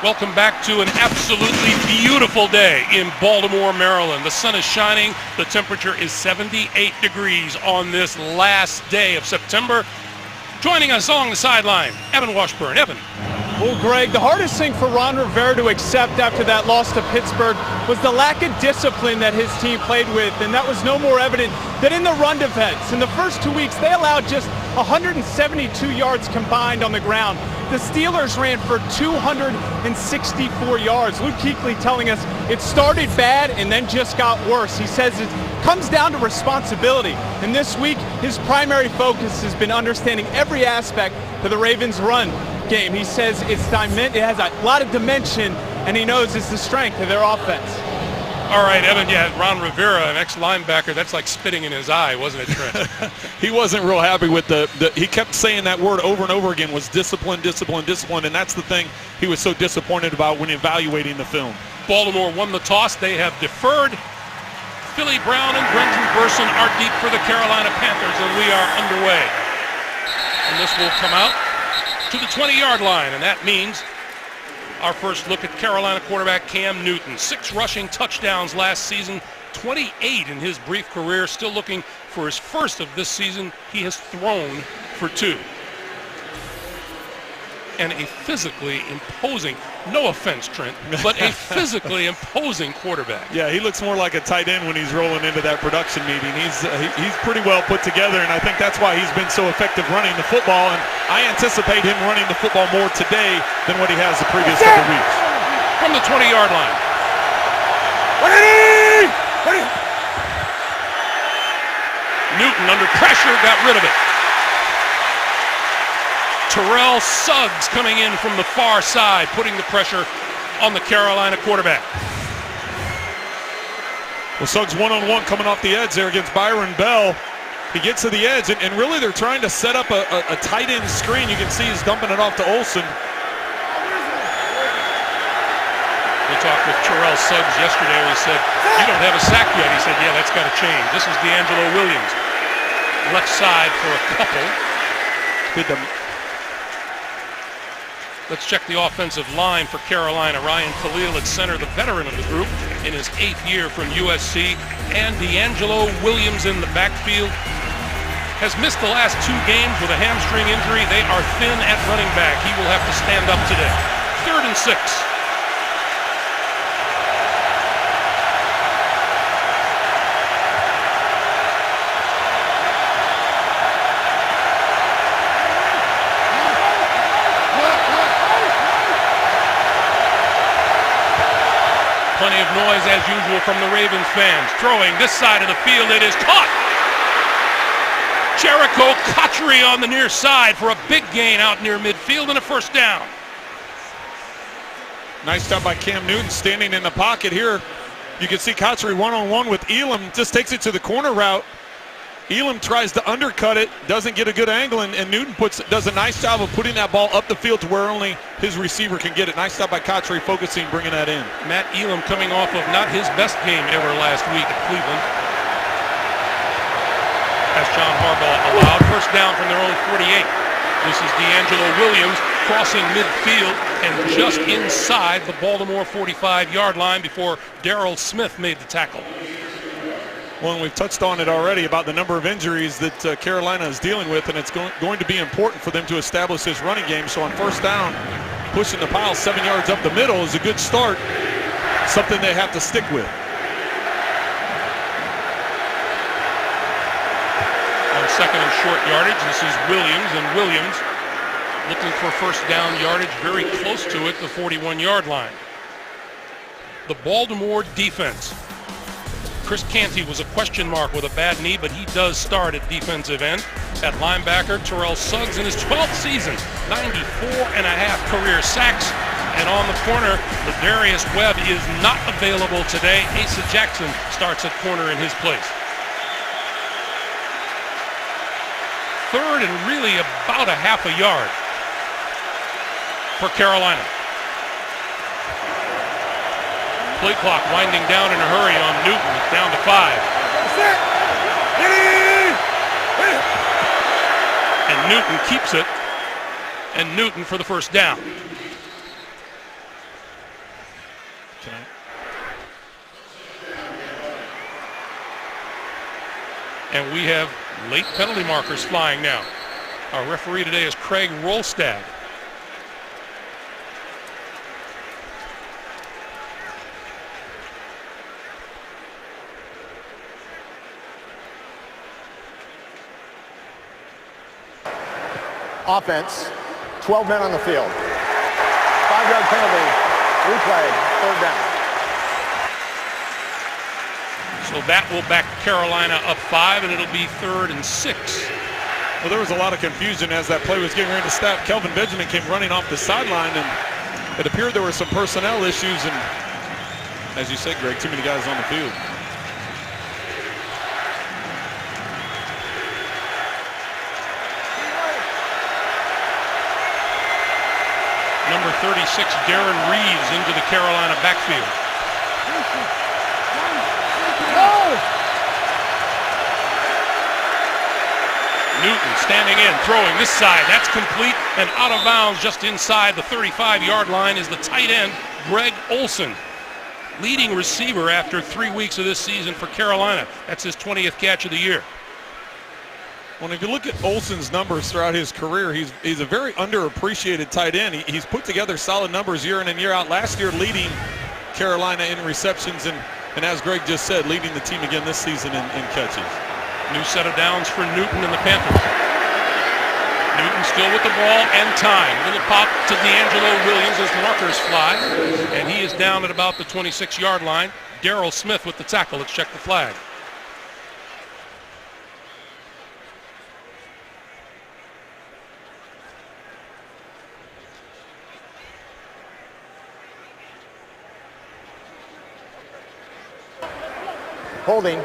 Welcome back to an absolutely beautiful day in Baltimore, Maryland. The sun is shining. The temperature is 78 degrees on this last day of September. Joining us along the sideline, Evan Washburn. Evan. Well, Greg, the hardest thing for Ron Rivera to accept after that loss to Pittsburgh was the lack of discipline that his team played with, and that was no more evident than in the run defense. In the first 2 weeks, they allowed just 172 yards combined on the ground. The Steelers ran for 264 yards. Luke Kuechly telling us it started bad and then just got worse. He says it comes down to responsibility. And this week, his primary focus has been understanding every aspect of the Ravens' run game. He says it has a lot of dimension, and he knows it's the strength of their offense. All right, Evan, yeah, Ron Rivera, an ex-linebacker, that's like spitting in his eye, wasn't it, Trent? He wasn't real happy with he kept saying that word over and over again, was discipline, discipline, discipline, and that's the thing he was so disappointed about when evaluating the film. Baltimore won the toss. They have deferred. Philly Brown and Brenton Burson are deep for the Carolina Panthers, and we are underway. And this will come out to the 20-yard line, and that means our first look at Carolina quarterback Cam Newton. 6 rushing touchdowns last season, 28 in his brief career. Still looking for his first of this season. He has thrown for 2. And a physically imposing, no offense, Trent, but a physically imposing quarterback. Yeah, he looks more like a tight end when he's rolling into that production meeting. He's pretty well put together, and I think that's why he's been so effective running the football, and I anticipate him running the football more today than what he has the previous couple weeks. From the 20-yard line. Newton under pressure got rid of it. Terrell Suggs coming in from the far side, putting the pressure on the Carolina quarterback. Well, Suggs one-on-one coming off the edge there against Byron Bell. He gets to the edge, and really they're trying to set up a tight end screen. You can see he's dumping it off to Olsen. We talked with Terrell Suggs yesterday. We said, you don't have a sack yet. He said, yeah, that's got to change. This is D'Angelo Williams. Left side for a couple. Let's check the offensive line for Carolina. Ryan Khalil at center, the veteran of the group in his 8th year from USC. And D'Angelo Williams in the backfield. Has missed the last 2 games with a hamstring injury. They are thin at running back. He will have to stand up today. 3rd and 6. Plenty of noise as usual from the Ravens fans. Throwing this side of the field, it is caught. Jericho Cotchery on the near side for a big gain out near midfield and a first down. Nice job by Cam Newton standing in the pocket here. You can see Cotchery one-on-one with Elam, just takes it to the corner route. Elam tries to undercut it, doesn't get a good angle, and Newton does a nice job of putting that ball up the field to where only his receiver can get it. Nice job by Cotchery focusing, bringing that in. Matt Elam coming off of not his best game ever last week at Cleveland. As John Harbaugh allowed, first down from their own 48. This is D'Angelo Williams crossing midfield and just inside the Baltimore 45-yard line before Darrell Smith made the tackle. Well, and we've touched on it already about the number of injuries that Carolina is dealing with, and it's going to be important for them to establish this running game. So on first down, pushing the pile 7 yards up the middle is a good start, something they have to stick with. On 2nd and short yardage, this is Williams, and Williams looking for first down yardage very close to it, the 41-yard line. The Baltimore defense. Chris Canty was a question mark with a bad knee, but he does start at defensive end. At linebacker, Terrell Suggs in his 12th season, 94.5 career sacks. And on the corner, Ladarius Webb is not available today. Asa Jackson starts at corner in his place. 3rd and really about a half a yard for Carolina. Play clock winding down in a hurry on Newton. It's down to 5. And Newton keeps it. And Newton for the first down. And we have late penalty markers flying now. Our referee today is Craig Rolstad. Offense, 12 men on the field. 5-yard penalty, replay, third down. So that will back Carolina up 5, and it'll be 3rd and 6. Well, there was a lot of confusion as that play was getting ready to stop. Kelvin Benjamin came running off the sideline, and it appeared there were some personnel issues, and as you said, Greg, too many guys on the field. Number 36, Darren Reeves, into the Carolina backfield. Newton standing in, throwing this side. That's complete and out of bounds just inside the 35-yard line is the tight end, Greg Olsen. Leading receiver after 3 weeks of this season for Carolina. That's his 20th catch of the year. Well, if you look at Olsen's numbers throughout his career, he's a very underappreciated tight end. He's put together solid numbers year in and year out. Last year leading Carolina in receptions and as Greg just said, leading the team again this season in catches. New set of downs for Newton and the Panthers. Newton still with the ball and time. Little pop to D'Angelo Williams as markers fly. And he is down at about the 26-yard line. Darrell Smith with the tackle. Let's check the flag. Holding.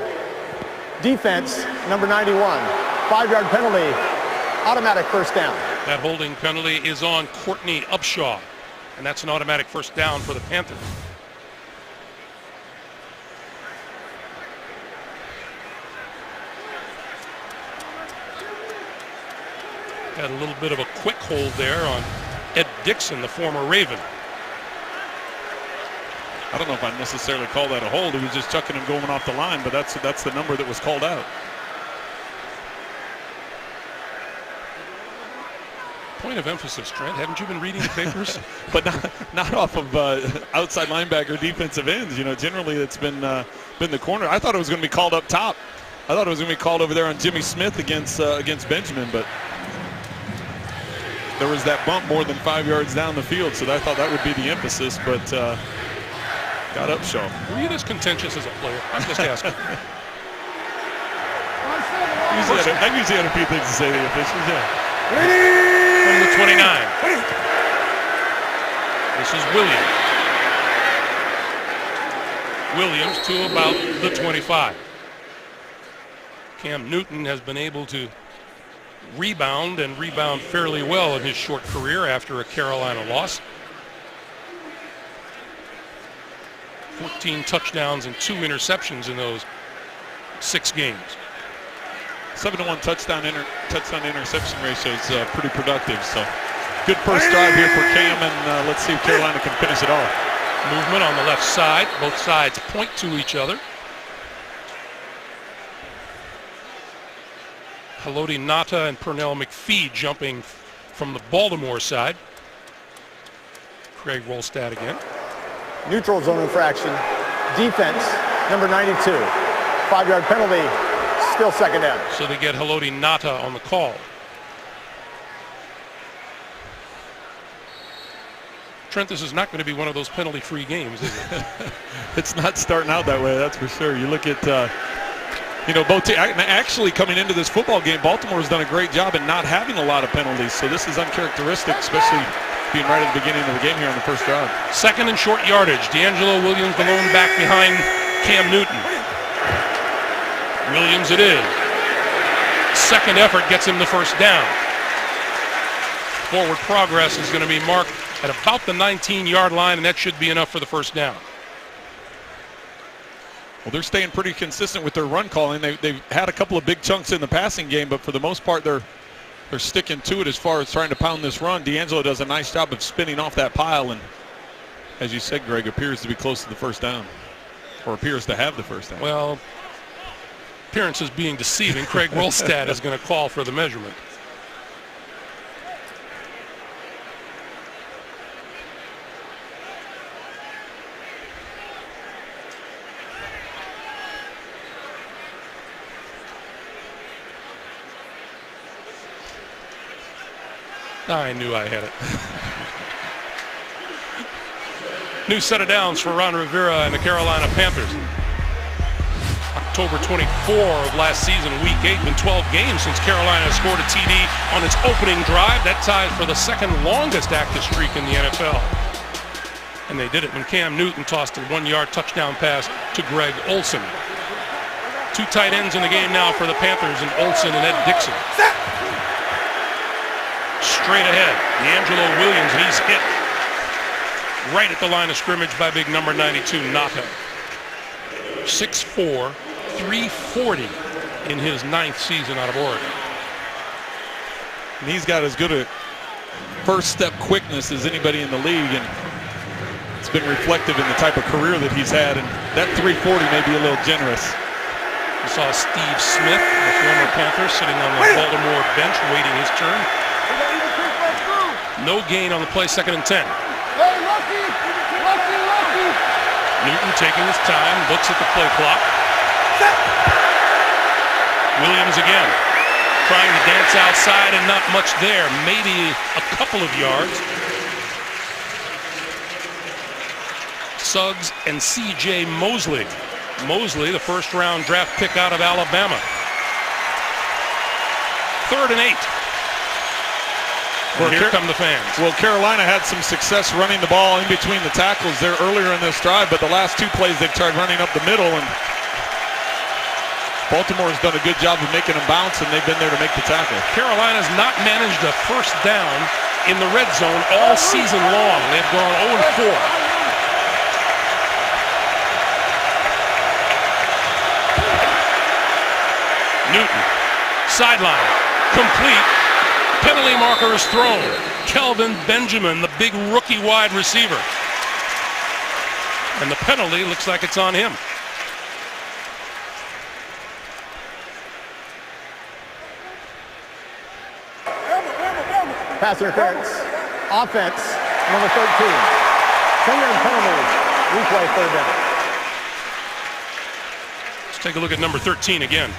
Defense, number 91. 5-yard penalty, automatic first down. That holding penalty is on Courtney Upshaw, and that's an automatic first down for the Panthers. Had a little bit of a quick hold there on Ed Dixon, the former Raven. I don't know if I'd necessarily call that a hold. He was just chucking him going off the line, but that's the number that was called out. Point of emphasis, Trent. Haven't you been reading the papers? But not off of outside linebacker defensive ends. You know, generally it's been the corner. I thought it was going to be called up top. I thought it was going to be called over there on Jimmy Smith against Benjamin, but there was that bump more than 5 yards down the field, so I thought that would be the emphasis, but got Upshaw. Were you this contentious as a player? I'm just asking. I usually had a few things to say to the officials, yeah. From the 29. This is Williams. Williams to about the 25. Cam Newton has been able to rebound fairly well in his short career after a Carolina loss. 14 touchdowns and 2 interceptions in those 6 games. 7-to-1 touchdown interception ratio is pretty productive. So good first drive here for Cam, and let's see if Carolina can finish it off. Movement on the left side. Both sides point to each other. Haloti Ngata and Pernell McPhee jumping from the Baltimore side. Craig Rolstad again. Neutral zone infraction. Defense, number 92. 5-yard penalty, still second down. So they get Haloti Ngata on the call. Trent, this is not going to be one of those penalty-free games, is it? It's not starting out that way, that's for sure. You look at, both actually coming into this football game, Baltimore's done a great job in not having a lot of penalties. So this is uncharacteristic, especially being right at the beginning of the game here on the first drive. Second and short yardage. D'Angelo Williams, the lone back behind Cam Newton. Williams it is. Second effort gets him the first down. Forward progress is going to be marked at about the 19-yard line, and that should be enough for the first down. Well, they're staying pretty consistent with their run calling. They've had a couple of big chunks in the passing game, but for the most part, they're sticking to it as far as trying to pound this run. D'Angelo does a nice job of spinning off that pile, and as you said, Greg, appears to be close to the first down, or appears to have the first down. Well, appearances being deceiving, Craig Rolstad is going to call for the measurement. I knew I had it. New set of downs for Ron Rivera and the Carolina Panthers. October 24 of last season, week 8, been 12 games since Carolina scored a TD on its opening drive. That ties for the second longest active streak in the NFL. And they did it when Cam Newton tossed a 1-yard touchdown pass to Greg Olsen. 2 tight ends in the game now for the Panthers, and Olsen and Ed Dixon. Straight ahead, D'Angelo Williams, and he's hit right at the line of scrimmage by big number 92, Nata. 6'4", 340 in his 9th season out of Oregon. And he's got as good a first step quickness as anybody in the league, and it's been reflective in the type of career that he's had, and that 340 may be a little generous. You saw Steve Smith, the former Panther, sitting on the Baltimore bench waiting his turn. No gain on the play, 2nd and 10. Newton taking his time, looks at the play clock. Williams again, trying to dance outside and not much there, maybe a couple of yards. Suggs and C.J. Mosley. Mosley, the first-round draft pick out of Alabama. 3rd and 8. And here come the fans. Well, Carolina had some success running the ball in between the tackles there earlier in this drive, but the last 2 plays they've tried running up the middle, and Baltimore's done a good job of making them bounce, and they've been there to make the tackle. Carolina's not managed a first down in the red zone all season long. They've gone 0-4. Newton, sideline, complete. Penalty marker is thrown. Kelvin Benjamin, the big rookie wide receiver. And the penalty looks like it's on him. Pass interference. Offense, number 13. 10-yard penalty. Replay, 3rd down. Let's take a look at number 13 again.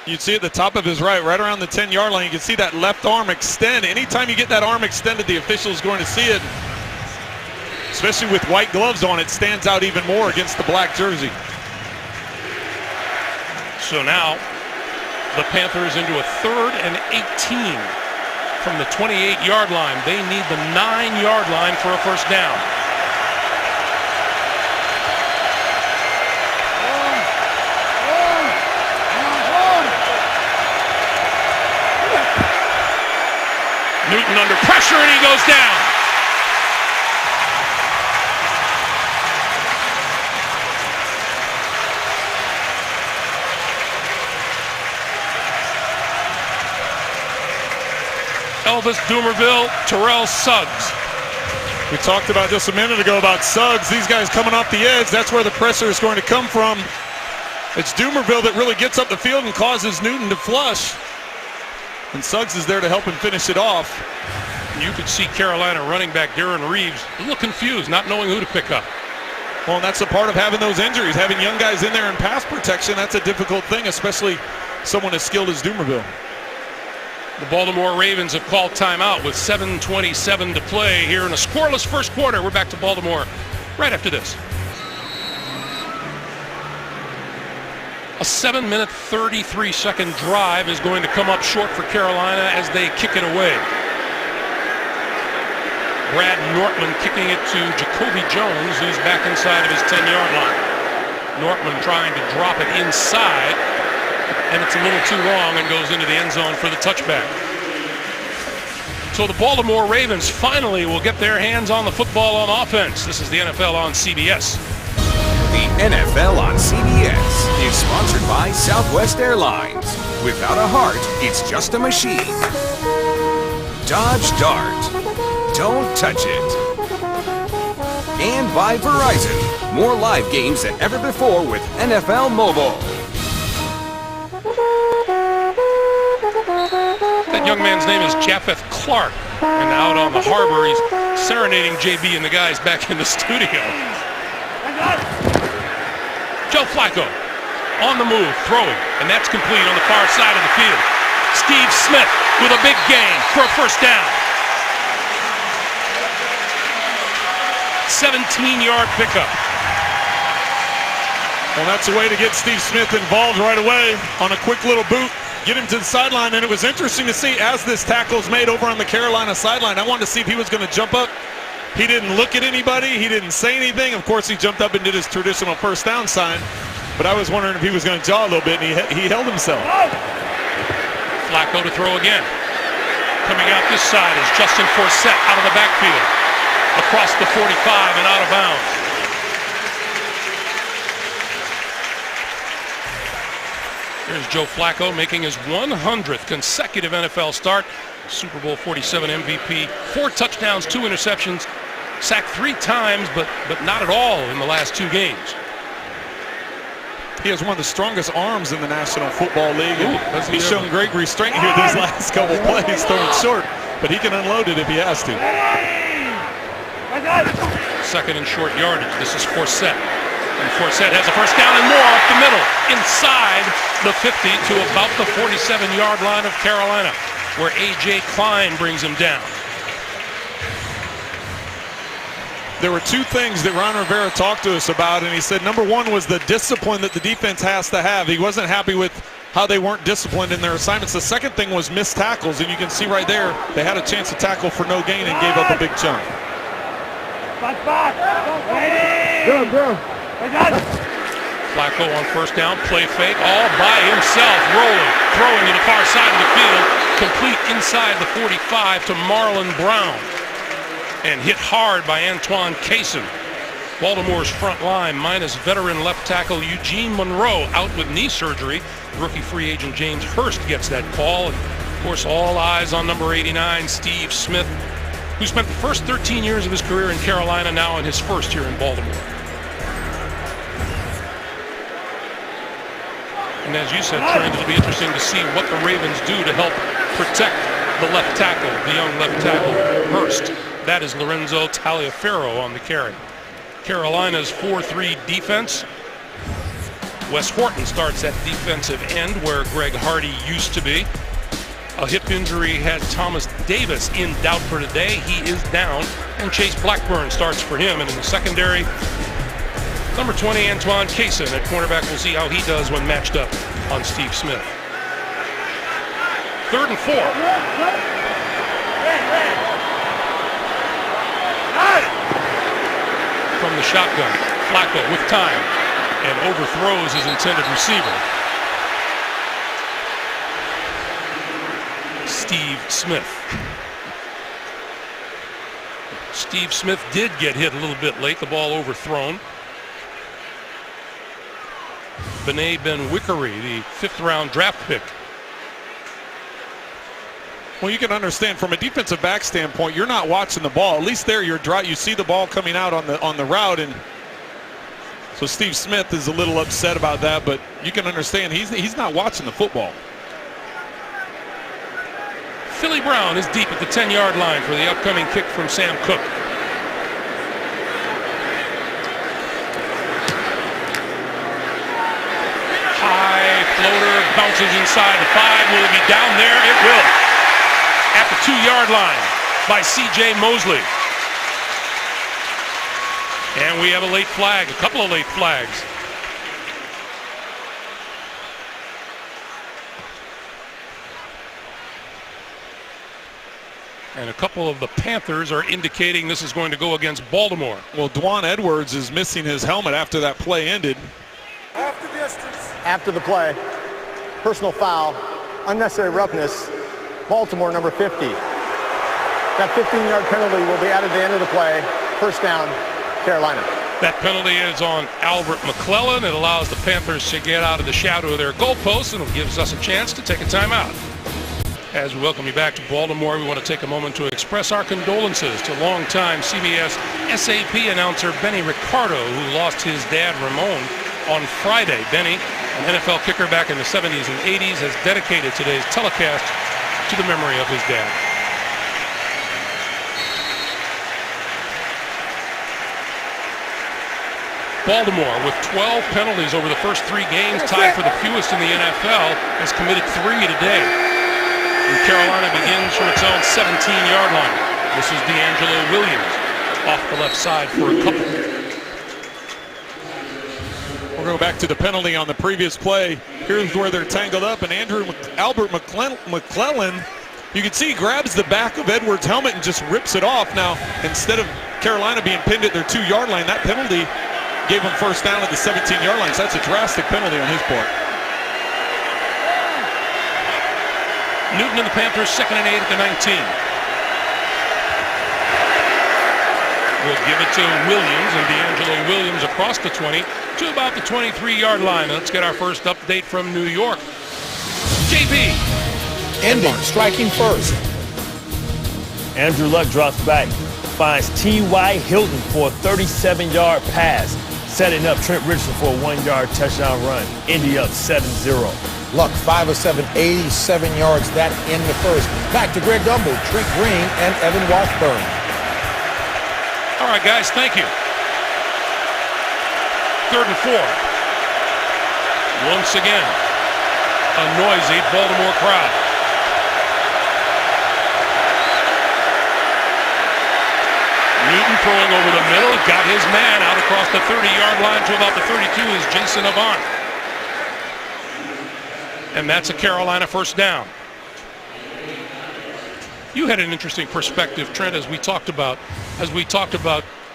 You'd see at the top of his right around the 10-yard line, you can see that left arm extend. Anytime you get that arm extended, the official is going to see it. Especially with white gloves on, it stands out even more against the black jersey. So now the Panthers into a 3rd and 18 from the 28-yard line. They need the 9-yard line for a first down. Newton under pressure, and he goes down. Elvis Dumervil, Terrell Suggs. We talked about just a minute ago about Suggs. These guys coming off the edge, that's where the pressure is going to come from. It's Dumervil that really gets up the field and causes Newton to flush. And Suggs is there to help him finish it off. You could see Carolina running back Darren Reeves a little confused, not knowing who to pick up. Well, and that's a part of having those injuries. Having young guys in there in pass protection, that's a difficult thing, especially someone as skilled as Dumervil. The Baltimore Ravens have called timeout with 7:27 to play here in a scoreless first quarter. We're back to Baltimore right after this. A 7-minute, 33-second drive is going to come up short for Carolina as they kick it away. Brad Nortman kicking it to Jacoby Jones, who's back inside of his 10-yard line. Nortman trying to drop it inside, and it's a little too long and goes into the end zone for the touchback. So the Baltimore Ravens finally will get their hands on the football on offense. This is the NFL on CBS. The NFL on CBS is sponsored by Southwest Airlines. Without a heart, it's just a machine. Dodge Dart. Don't touch it. And by Verizon. More live games than ever before with NFL Mobile. man's name is Japheth Clark. And out on the harbor, he's serenading JB and the guys back in the studio. Joe Flacco on the move, throwing, and that's complete on the far side of the field. Steve Smith with a big gain for a first down. 17-yard pickup. Well, that's a way to get Steve Smith involved right away on a quick little boot. Get him to the sideline, and it was interesting to see as this tackle's made over on the Carolina sideline. I wanted to see if he was going to jump up. He didn't look at anybody. He didn't say anything. Of course, he jumped up and did his traditional first down sign, but I was wondering if he was going to jaw a little bit, and he held himself. Flacco to throw again. Coming out this side is Justin Forsett out of the backfield. Across the 45 and out of bounds. Here's Joe Flacco making his 100th consecutive NFL start. Super Bowl 47 MVP, 4 touchdowns, 2 interceptions, sacked 3 times, but not at all in the last 2 games. He has one of the strongest arms in the National Football League. Ooh, he's shown great restraint here these last couple plays, throwing short, but he can unload it if he has to. Second and short yardage. This is Forsett. And Forsett has a first down and more up the middle, inside the 50 to about the 47-yard line of Carolina, where A.J. Klein brings him down. There were 2 things that Ron Rivera talked to us about, and he said number 1 was the discipline that the defense has to have. He wasn't happy with how they weren't disciplined in their assignments. The second thing was missed tackles, and you can see right there they had a chance to tackle for no gain and gave up a big chunk. Flacco on first down, play fake, all by himself, rolling, throwing to the far side of the field, complete inside the 45 to Marlon Brown, and hit hard by Antoine Cason. Baltimore's front line minus veteran left tackle Eugene Monroe out with knee surgery. Rookie free agent James Hurst gets that call. And of course, all eyes on number 89, Steve Smith, who spent the first 13 years of his career in Carolina, now in his first year in Baltimore. And as you said, Trent, it'll be interesting to see what the Ravens do to help protect the left tackle, the young left tackle, Hurst. That is Lorenzo Taliaferro on the carry. Carolina's 4-3 defense. Wes Horton starts at defensive end where Greg Hardy used to be. A hip injury had Thomas Davis in doubt for today. He is down, and Chase Blackburn starts for him. And in the secondary, number 20, Antoine Cason at cornerback. We'll see how he does when matched up on Steve Smith. 3rd and 4. From the shotgun, Flacco with time and overthrows his intended receiver. Steve Smith. Steve Smith did get hit a little bit late, the ball overthrown. Benet Ben-Wickery, the 5th round draft pick. Well, you can understand from a defensive back standpoint, you're not watching the ball. At least there, you see the ball coming out on the route, and so Steve Smith is a little upset about that. But you can understand he's not watching the football. Philly Brown is deep at the 10-yard line for the upcoming kick from Sam Cook. High floater bounces inside the 5. Will it be down there? It will. At the 2-yard line by C.J. Mosley. And we have a late flag, a couple of late flags. And a couple of the Panthers are indicating this is going to go against Baltimore. Well, Dwan Edwards is missing his helmet after that play ended. After the play, personal foul, unnecessary roughness, Baltimore number 50. That 15-yard penalty will be added at the end of the play. First down, Carolina. That penalty is on Albert McClellan. It allows the Panthers to get out of the shadow of their goalposts, and it gives us a chance to take a timeout. As we welcome you back to Baltimore, we want to take a moment to express our condolences to longtime CBS SAP announcer Benny Ricardo, who lost his dad Ramon on Friday. Benny, an NFL kicker back in the 70s and 80s, has dedicated today's telecast to the memory of his dad. Baltimore, with 12 penalties over the first 3 games, tied for the fewest in the NFL, has committed 3 today. And Carolina begins from its own 17-yard line. This is D'Angelo Williams off the left side for a couple. We'll go back to the penalty on the previous play. Here's where they're tangled up, and Albert McClellan, you can see he grabs the back of Edwards' helmet and just rips it off. Now, instead of Carolina being pinned at their 2-yard line, that penalty gave him first down at the 17-yard line. So that's a drastic penalty on his part. Newton and the Panthers, 2nd and 8 at the 19. We'll give it to Williams, and D'Angelo Williams across the 20 to about the 23-yard line. Let's get our first update from New York. JB. Ending, striking first. Andrew Luck drops back, finds T.Y. Hilton for a 37-yard pass, setting up Trent Richardson for a 1-yard touchdown run. Indy up 7-0. Luck, 5 of 7, 87 yards. That in the first. Back to Greg Gumbel, Trent Green, and Evan Washburn. All right, guys, thank you. 3rd and 4. Once again, a noisy Baltimore crowd. Newton throwing over the middle, got his man out across the 30-yard line to about the 32 is Jason Avant. And that's a Carolina first down. You had an interesting perspective, Trent, as we talked about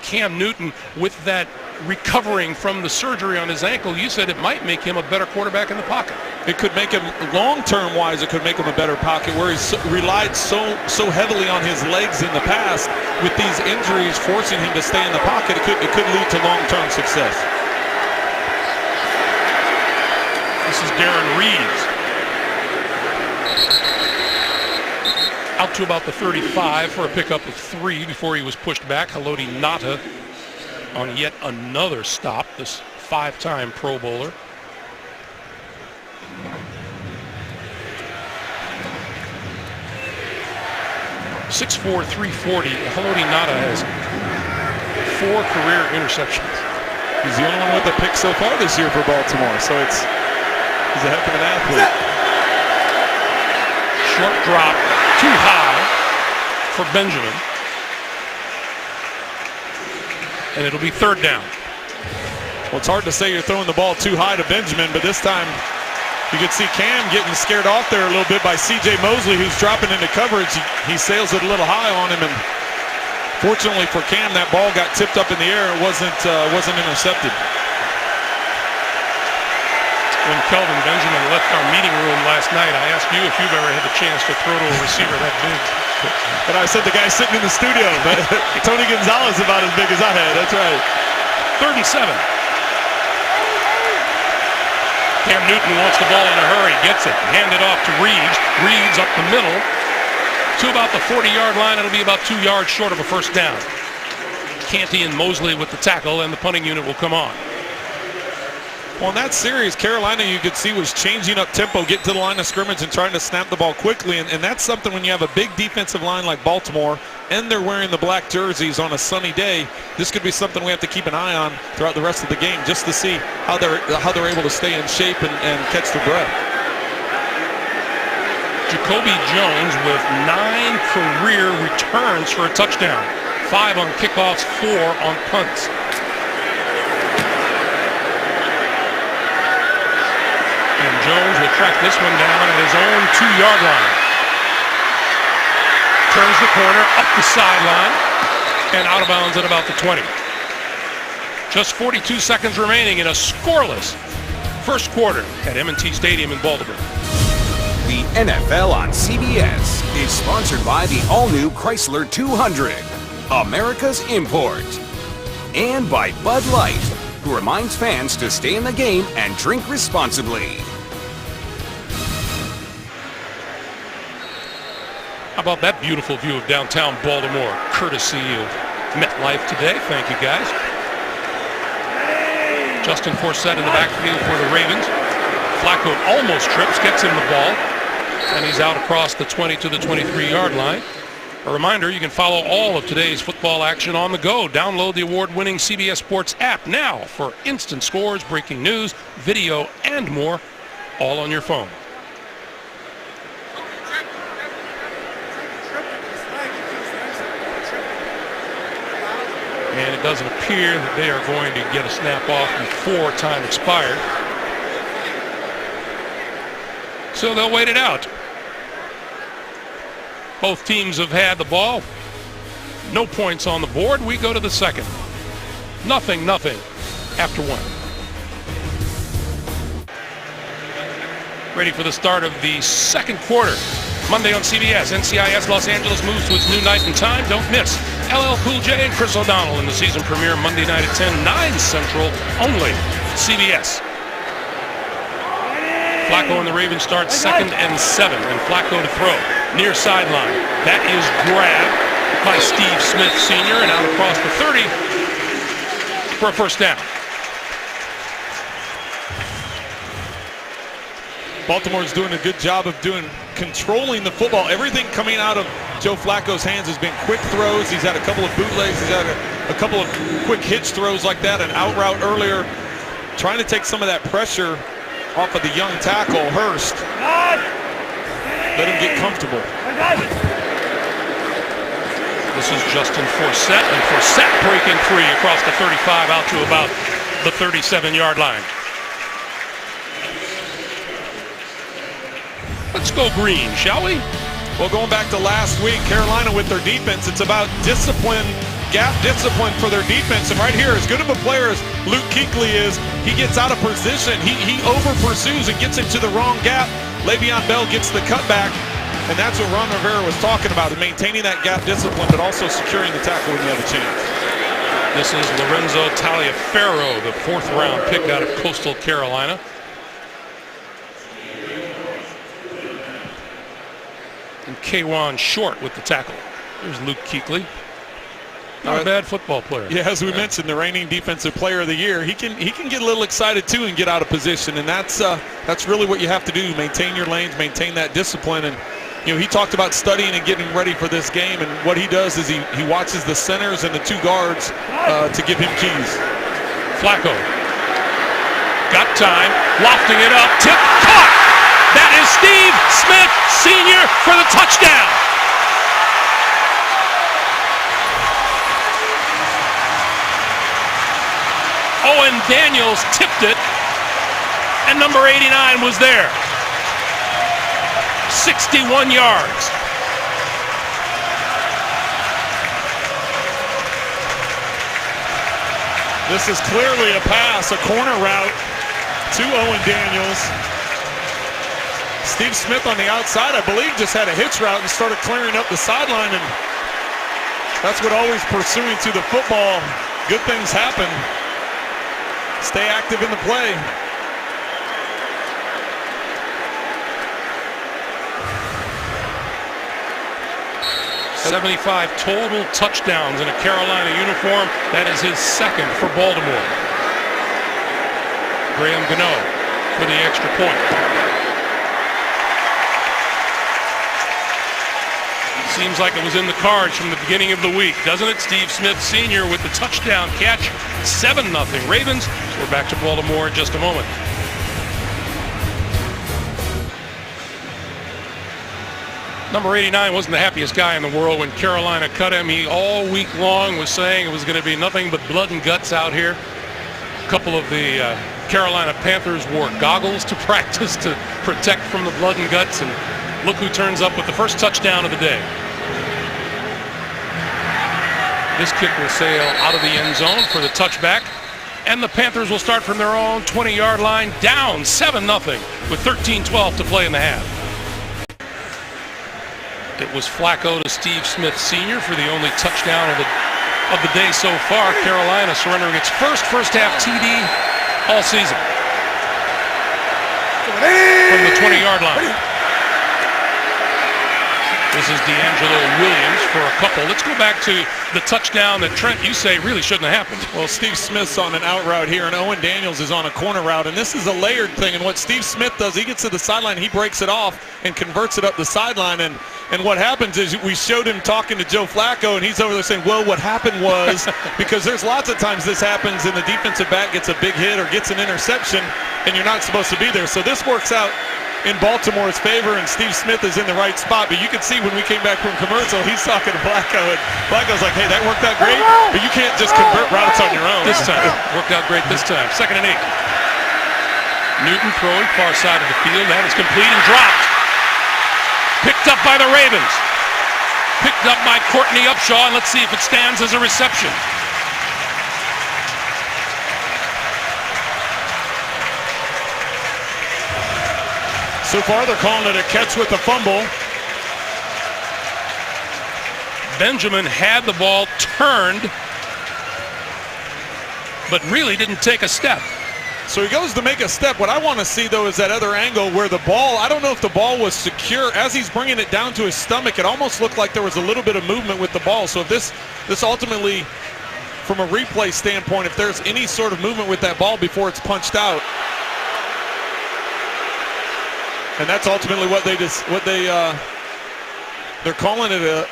Cam Newton with that recovering from the surgery on his ankle. You said it might make him a better quarterback in the pocket. It could make him, long-term wise, it could make him a better pocket, where he's relied so heavily on his legs in the past. With these injuries forcing him to stay in the pocket, it could lead to long-term success. This is Darren Reeves. Out to about the 35 for a pickup of 3 before he was pushed back. Haloti Ngata on yet another stop, this 5-time Pro Bowler. .64", 340. Haloti Ngata has 4 career interceptions. He's the only one with a pick so far this year for Baltimore, so he's a heck of an athlete. Short drop, too high for Benjamin. And it'll be 3rd down. Well, it's hard to say you're throwing the ball too high to Benjamin, but this time you could see Cam getting scared off there a little bit by C.J. Mosley, who's dropping into coverage. He sails it a little high on him, and fortunately for Cam, that ball got tipped up in the air. It wasn't intercepted. When Kelvin Benjamin left our meeting room last night, I asked you if you've ever had the chance to throw to a receiver that big. But I said the guy sitting in the studio, but Tony Gonzalez about as big as I had. That's right. 3rd and 7. Cam Newton wants the ball in a hurry, gets it, handed off to Reeves. Reeves up the middle to about the 40-yard line. It'll be about 2 yards short of a first down. Canty and Mosley with the tackle, and the punting unit will come on. Well, in that series, Carolina, you could see, was changing up tempo, getting to the line of scrimmage and trying to snap the ball quickly. And that's something when you have a big defensive line like Baltimore and they're wearing the black jerseys on a sunny day. This could be something we have to keep an eye on throughout the rest of the game, just to see how they're able to stay in shape and catch their breath. Jacoby Jones with 9 career returns for a touchdown. 5 on kickoffs, 4 on punts. And Jones will track this one down at his own 2-yard line. Turns the corner, up the sideline, and out of bounds at about the 20. Just 42 seconds remaining in a scoreless first quarter at M&T Stadium in Baltimore. The NFL on CBS is sponsored by the all-new Chrysler 200, America's import, and by Bud Light, who reminds fans to stay in the game and drink responsibly. How about that beautiful view of downtown Baltimore, courtesy of MetLife today. Thank you, guys. Justin Forsett in the backfield for the Ravens. Flacco almost trips, gets him the ball. And he's out across the 20 to the 23-yard line. A reminder, you can follow all of today's football action on the go. Download the award-winning CBS Sports app now for instant scores, breaking news, video, and more, all on your phone. And it doesn't appear that they are going to get a snap off before time expired. So they'll wait it out. Both teams have had the ball. No points on the board. We go to the second. Nothing after one. Ready for the start of the second quarter. Monday on CBS, NCIS Los Angeles moves to its new night and time. Don't miss LL Cool J and Chris O'Donnell in the season premiere Monday night at 10, 9 Central, only CBS. Flacco and the Ravens start 2nd and 7, and Flacco to throw. Near sideline. That is grabbed by Steve Smith Sr. and out across the 30 for a first down. Baltimore's doing a good job of controlling the football. Everything coming out of Joe Flacco's hands has been quick throws. He's had a couple of bootlegs. He's had a couple of quick hitch throws like that, an out route earlier, trying to take some of that pressure off of the young tackle, Hurst. Let him get comfortable. This is Justin Forsett, and Forsett breaking free across the 35 out to about the 37-yard line. Let's go green, shall we? Well, going back to last week, Carolina with their defense, it's about discipline, gap discipline for their defense. And right here, as good of a player as Luke Kuechly is, he gets out of position. He over-pursues and gets into the wrong gap. Le'Veon Bell gets the cutback, and that's what Ron Rivera was talking about, maintaining that gap discipline, but also securing the tackle when you have a chance. This is Lorenzo Taliaferro, the 4th-round pick out of Coastal Carolina. And K'Wan Short with the tackle. There's Luke Kuechly. Not a bad football player. Yeah, as we mentioned, the reigning defensive player of the year. He can get a little excited too and get out of position, and that's really what you have to do: maintain your lanes, maintain that discipline. And he talked about studying and getting ready for this game, and what he does is he watches the centers and the 2 guards to give him keys. Flacco got time, lofting it up, tip, caught. That is Steve Smith Sr. for the touchdown. Owen Daniels tipped it, and number 89 was there. 61 yards. This is clearly a pass, a corner route to Owen Daniels. Steve Smith on the outside, I believe, just had a hitch route and started clearing up the sideline, and that's what always pursuing to the football. Good things happen. Stay active in the play. 75 total touchdowns in a Carolina uniform. That is his 2nd for Baltimore. Graham Gano for the extra point. Seems like it was in the cards from the beginning of the week, doesn't it? Steve Smith Sr. with the touchdown catch. 7-0 Ravens. We're back to Baltimore in just a moment. Number 89 wasn't the happiest guy in the world when Carolina cut him. He all week long was saying it was going to be nothing but blood and guts out here. A couple of the Carolina Panthers wore goggles to practice to protect from the blood and guts, and look who turns up with the first touchdown of the day. This kick will sail out of the end zone for the touchback, and the Panthers will start from their own 20-yard line, down 7-0 with 13:12 to play in the half. It was Flacco to Steve Smith Sr. for the only touchdown of the day so far. Carolina surrendering its first half TD all season from the 20-yard line. This is D'Angelo Williams for a couple. Let's go back to the touchdown that Trent, you say, really shouldn't have happened. Well, Steve Smith's on an out route here, and Owen Daniels is on a corner route, and this is a layered thing. And what Steve Smith does, he gets to the sideline, he breaks it off and converts it up the sideline. And what happens is we showed him talking to Joe Flacco, and he's over there saying, well, what happened was, because there's lots of times this happens, and the defensive back gets a big hit or gets an interception, and you're not supposed to be there. So this works out in Baltimore's favor, and Steve Smith is in the right spot. But you can see when we came back from commercial, he's talking to Flacco, and Flacco's like, hey, that worked out great, but you can't just convert routes on your own. This time, worked out great this time. 2nd and 8. Newton throwing far side of the field. That is complete and dropped. Picked up by the Ravens. Picked up by Courtney Upshaw, and let's see if it stands as a reception. So far, they're calling it a catch with a fumble. Benjamin had the ball turned, but really didn't take a step. So he goes to make a step. What I want to see, though, is that other angle where the ball, I don't know if the ball was secure. As he's bringing it down to his stomach, it almost looked like there was a little bit of movement with the ball. So if this ultimately, from a replay standpoint, if there's any sort of movement with that ball before it's punched out, and that's ultimately what they're calling it a.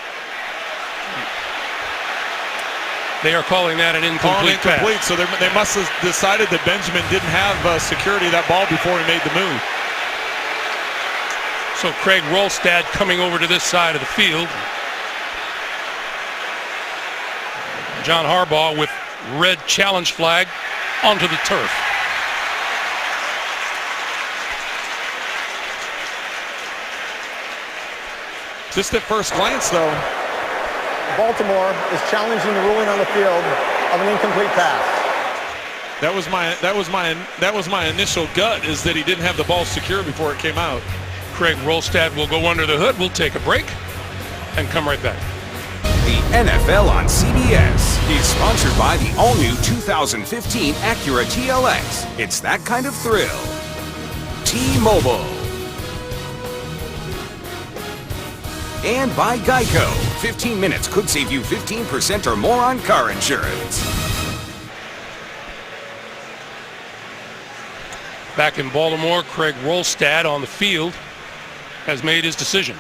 They are calling that an incomplete pass. So they must have decided that Benjamin didn't have security of that ball before he made the move. So Craig Rolstad coming over to this side of the field. John Harbaugh with red challenge flag onto the turf. Just at first glance, though, Baltimore is challenging the ruling on the field of an incomplete pass. that was my initial gut, is that he didn't have the ball secure before it came out. Craig Rolstad will go under the hood. We'll take a break and come right back. The NFL on CBS is sponsored by the all-new 2015 Acura TLX. It's that kind of thrill. T-Mobile. And by Geico. 15 minutes could save you 15% or more on car insurance. Back in Baltimore, Craig Rolstad on the field has made his decision.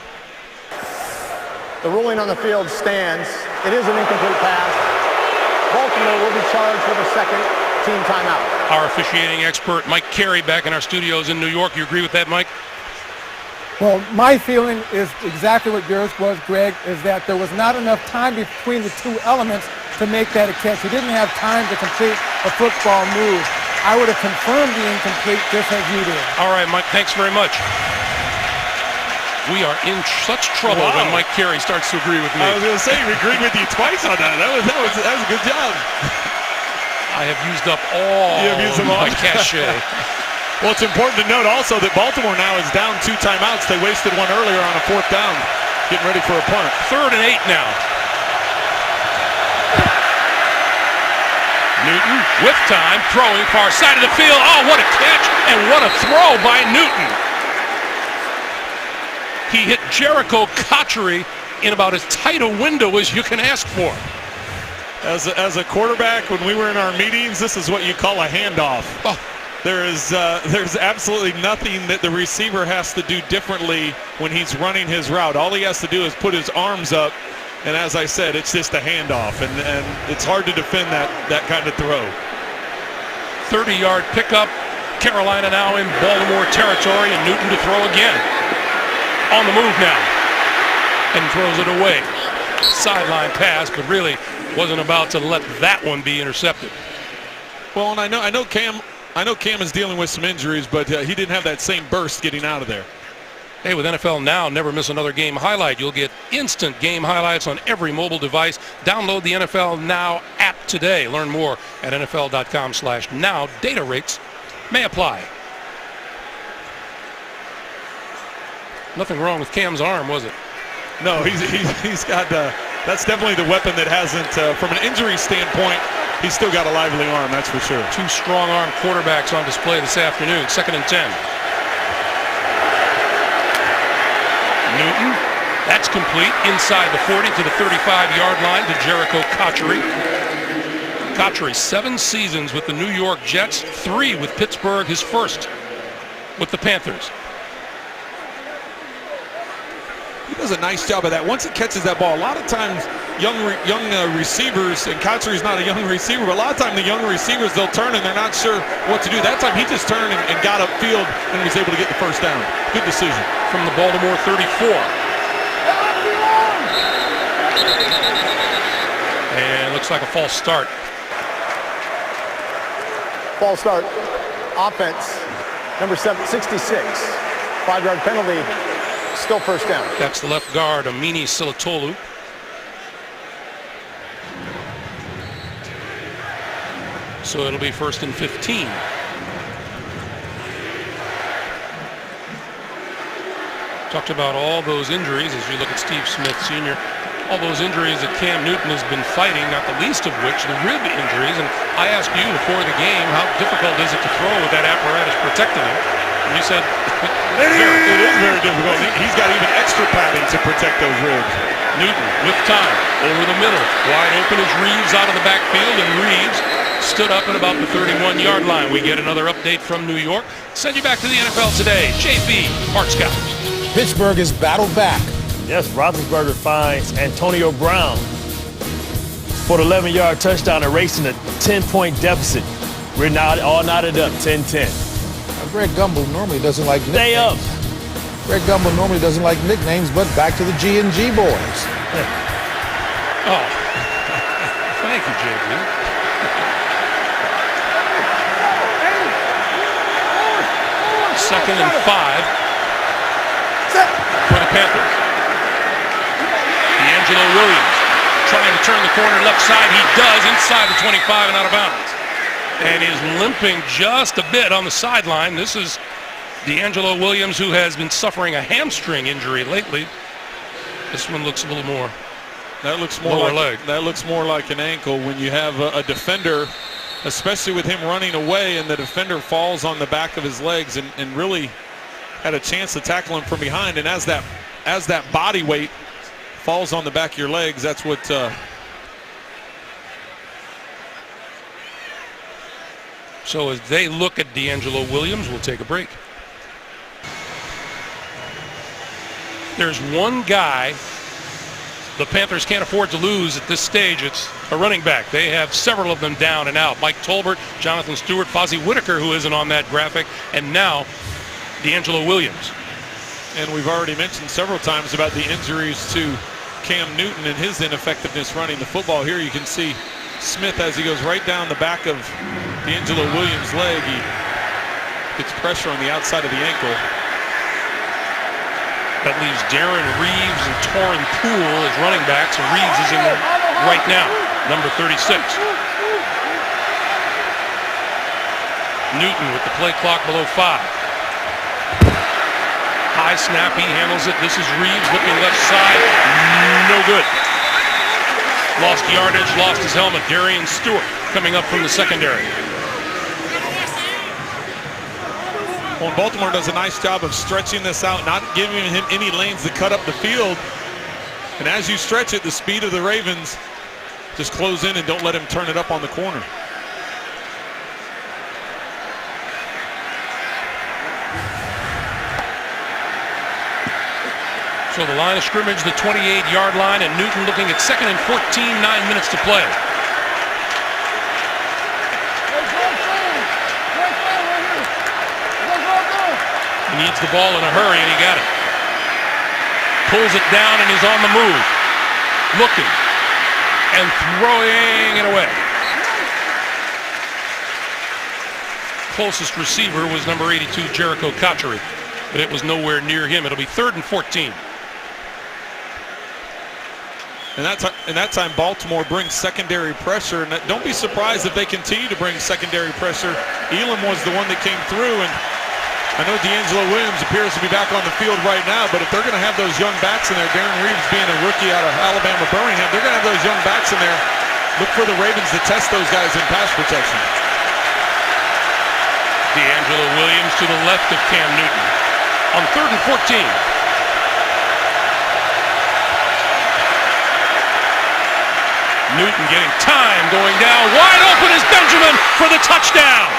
The ruling on the field stands. It is an incomplete pass. Baltimore will be charged with a second team timeout. Our officiating expert, Mike Carey, back in our studios in New York. You agree with that, Mike? Well, my feeling is exactly what yours was, Greg, is that there was not enough time between the two elements to make that a catch. He didn't have time to complete a football move. I would have confirmed the incomplete just as you did. All right, Mike, thanks very much. We are in such trouble when Mike Carey starts to agree with me. I was going to say, he agreed with you twice on that. That was a good job. I have used up all my cachet. Well, it's important to note also that Baltimore now is down 2 timeouts. They wasted one earlier on a 4th down, getting ready for a punt. 3rd and 8 now. Newton with time, throwing far side of the field. Oh, what a catch and what a throw by Newton. He hit Jericho Cotchery in about as tight a window as you can ask for. As a quarterback, when we were in our meetings, this is what you call a handoff. Oh. There's absolutely nothing that the receiver has to do differently when he's running his route. All he has to do is put his arms up, and as I said, it's just a handoff, and it's hard to defend that kind of throw. 30-yard pickup. Carolina now in Baltimore territory, and Newton to throw again. On the move now, and throws it away. Sideline pass, but really wasn't about to let that one be intercepted. Well, and I know Cam is dealing with some injuries, but he didn't have that same burst getting out of there. Hey, with NFL Now, never miss another game highlight. You'll get instant game highlights on every mobile device. Download the NFL Now app today. Learn more at NFL.com/now. Data rates may apply. Nothing wrong with Cam's arm, was it? No, he's got that's definitely the weapon that hasn't, from an injury standpoint, he's still got a lively arm, that's for sure. 2 strong-arm quarterbacks on display this afternoon. 2nd and 10. Newton That's complete inside the 40 to the 35-yard line to Jericho Cotchery. Cotchery, 7 seasons with the New York Jets, 3 with Pittsburgh, his first with the Panthers. He does a nice job of that. Once he catches that ball, a lot of times young receivers, and Cotchery's not a young receiver, but a lot of times the young receivers, they'll turn and they're not sure what to do. That time he just turned and got upfield and was able to get the first down. Good decision. From the Baltimore 34. And looks like a false start. False start. Offense, number 66. 5-yard penalty. Still first down. That's the left guard, Amini Silatolu. So it'll be 1st and 15. Talked about all those injuries as you look at Steve Smith Sr. All those injuries that Cam Newton has been fighting, not the least of which the rib injuries. And I asked you before the game, how difficult is it to throw with that apparatus protecting him? And you said, it is very difficult. He's got even extra padding to protect those ribs. Newton with time over the middle, wide open as Reeves out of the backfield, and Reeves stood up at about the 31-yard line. We get another update from New York. Send you back to the NFL today. JP Hartscott. Pittsburgh is battled back. Yes, Roethlisberger finds Antonio Brown for the 11-yard touchdown, erasing a 10-point deficit. We're now all knotted up, 10-10. Greg Gumbel normally doesn't like nicknames. Stay up. Greg Gumbel normally doesn't like nicknames, but back to the G&G boys. Oh, thank you, JP. Second and 5 for the Panthers. D'Angelo Williams trying to turn the corner left side. He does inside the 25 and out of bounds. And is limping just a bit on the sideline. This is D'Angelo Williams, who has been suffering a hamstring injury lately. This one looks a little more. That looks more lower like leg. That looks more like an ankle when you have a defender, especially with him running away, and the defender falls on the back of his legs and really had a chance to tackle him from behind. And as that body weight falls on the back of your legs, that's what. So as they look at D'Angelo Williams, we'll take a break. There's one guy the Panthers can't afford to lose at this stage. It's a running back. They have several of them down and out. Mike Tolbert, Jonathan Stewart, Fozzie Whitaker, who isn't on that graphic, and now D'Angelo Williams. And we've already mentioned several times about the injuries to Cam Newton and his ineffectiveness running the football. Here you can see Smith as he goes right down the back of D'Angelo Williams' leg. He gets pressure on the outside of the ankle. That leaves Darren Reeves and Torrin Poole as running backs, and Reeves is in there right now, number 36. Newton with the play clock below 5. High snap, he handles it. This is Reeves looking left side, no good. Lost yardage, lost his helmet. Darian Stewart coming up from the secondary. Well, Baltimore does a nice job of stretching this out, not giving him any lanes to cut up the field. And as you stretch it, the speed of the Ravens just close in and don't let him turn it up on the corner. So the line of scrimmage, the 28-yard line, and Newton looking at 2nd and 14, 9 minutes to play. He needs the ball in a hurry, and he got it. Pulls it down, and he's on the move. Looking and throwing it away. Closest receiver was number 82, Jericho Cotchery, but it was nowhere near him. It'll be 3rd and 14. And that time Baltimore brings secondary pressure, and don't be surprised if they continue to bring secondary pressure. Elam was the one that came through, and I know D'Angelo Williams appears to be back on the field right now, but if they're going to have those young backs in there, Darren Reeves being a rookie out of Alabama Birmingham, they're going to have those young backs in there. Look for the Ravens to test those guys in pass protection. D'Angelo Williams to the left of Cam Newton on 3rd and 14. Newton getting time, going down. Wide open is Benjamin for the touchdown.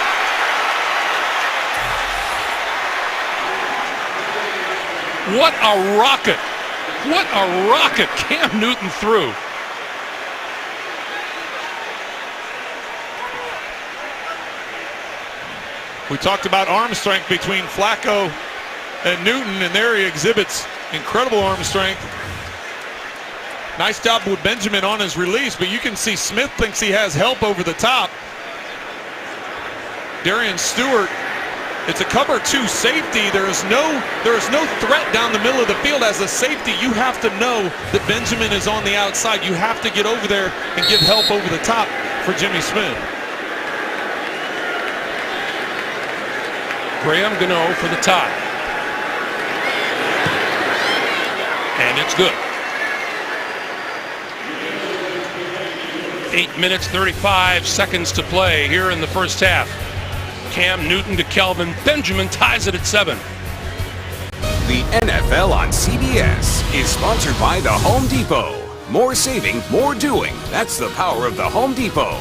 What a rocket. What a rocket Cam Newton threw. We talked about arm strength between Flacco and Newton, and there he exhibits incredible arm strength. Nice job with Benjamin on his release, but you can see Smith thinks he has help over the top. Darian Stewart, it's a cover 2 safety. There is no threat down the middle of the field. As a safety, you have to know that Benjamin is on the outside. You have to get over there and give help over the top for Jimmy Smith. Graham Gano for the tie. And it's good. 8 minutes, 35 seconds to play here in the first half. Cam Newton to Kelvin Benjamin ties it at 7. The NFL on CBS is sponsored by the Home Depot. More saving, more doing. That's the power of the Home Depot.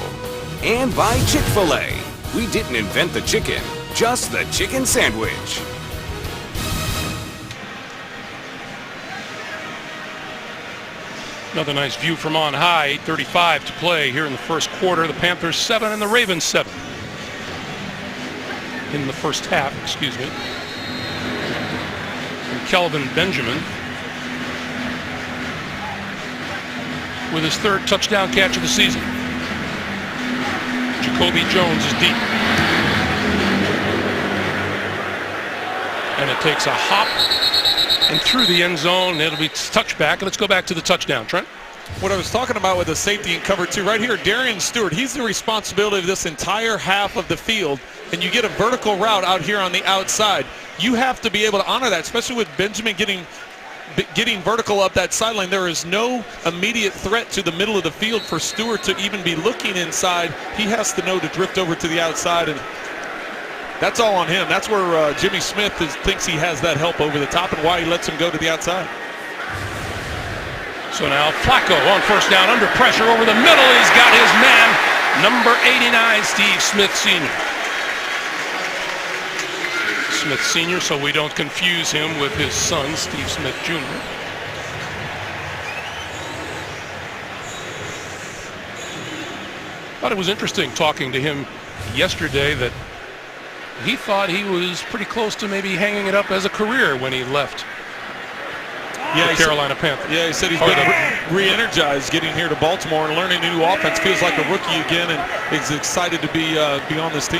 And by Chick-fil-A. We didn't invent the chicken, just the chicken sandwich. Another nice view from on high. 8:35 to play here in the first quarter. The Panthers 7 and the Ravens 7. In the first half, excuse me. And Kelvin Benjamin with his 3rd touchdown catch of the season. Jacoby Jones is deep. And it takes a hop and through the end zone. It'll be touchback. Let's go back to the touchdown, Trent. What I was talking about with the safety in cover 2 right here, Darian Stewart, he's the responsibility of this entire half of the field, and you get a vertical route out here on the outside. You have to be able to honor that, especially with Benjamin getting vertical up that sideline. There is no immediate threat to the middle of the field for Stewart to even be looking inside. He has to know to drift over to the outside, and that's all on him. That's where Jimmy Smith thinks he has that help over the top and why he lets him go to the outside. So now Flacco on first down under pressure over the middle. He's got his man, number 89, Steve Smith Sr. Smith Sr., so we don't confuse him with his son, Steve Smith Jr. Thought it was interesting talking to him yesterday that he thought he was pretty close to maybe hanging it up as a career when he left the Carolina Panthers. Yeah, he said he's been re-energized getting here to Baltimore and learning a new offense. Feels like a rookie again, and is excited to be on this team.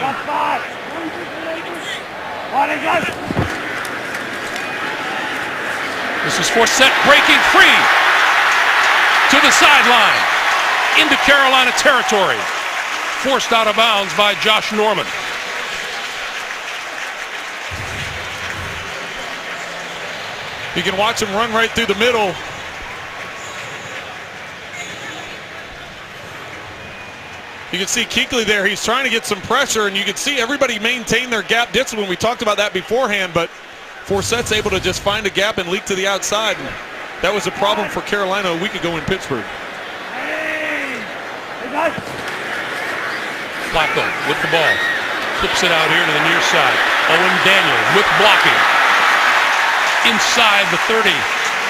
This is Forsett breaking free to the sideline into Carolina territory. Forced out of bounds by Josh Norman. You can watch him run right through the middle. You can see Kuechly there. He's trying to get some pressure, and you can see everybody maintain their gap discipline. We talked about that beforehand, but Forsett's able to just find a gap and leak to the outside. And that was a problem for Carolina a week ago in Pittsburgh. Flacco with the ball. Flips it out here to the near side. Owen Daniels with blocking. Inside the 30.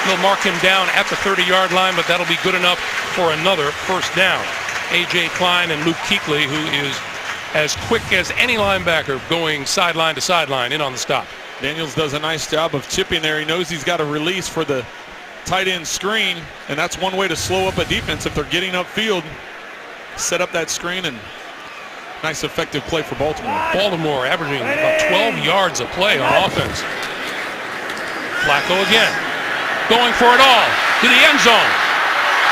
They'll mark him down at the 30-yard line, but that'll be good enough for another first down. A.J. Klein and Luke Kuechly, who is as quick as any linebacker going sideline to sideline in on the stop. Daniels does a nice job of chipping there. He knows he's got a release for the tight end screen, and that's one way to slow up a defense if they're getting upfield. Set up that screen, and nice effective play for Baltimore. Baltimore averaging about 12 yards a play on offense. Flacco again, going for it all to the end zone.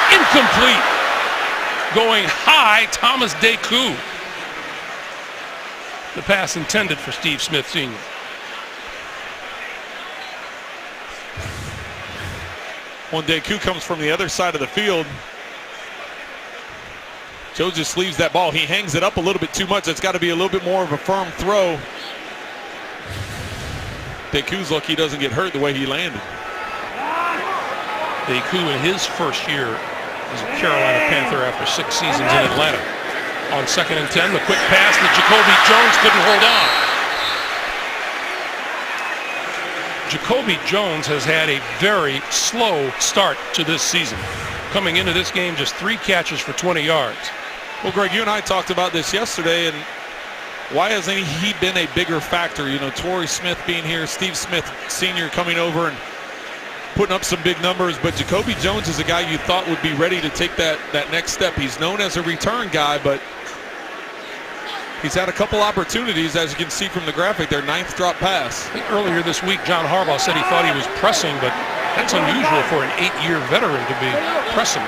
Incomplete. Going high, Thomas Deku. The pass intended for Steve Smith Sr. When Deku comes from the other side of the field, Joe just leaves that ball. He hangs it up a little bit too much. It's got to be a little bit more of a firm throw. Deku's lucky he doesn't get hurt the way he landed. Deku in his first year He's a Carolina Panther after 6 seasons in Atlanta. On 2nd and 10, the quick pass that Jacoby Jones couldn't hold on. Jacoby Jones has had a very slow start to this season. Coming into this game, just 3 catches for 20 yards. Well, Greg, you and I talked about this yesterday, and why hasn't he been a bigger factor? You know, Torrey Smith being here, Steve Smith Sr. coming over and putting up some big numbers, but Jacoby Jones is a guy you thought would be ready to take that next step. He's known as a return guy, but he's had a couple opportunities, as you can see from the graphic, their 9th drop pass. I think earlier this week, John Harbaugh said he thought he was pressing, but that's unusual for an 8-year veteran to be pressing.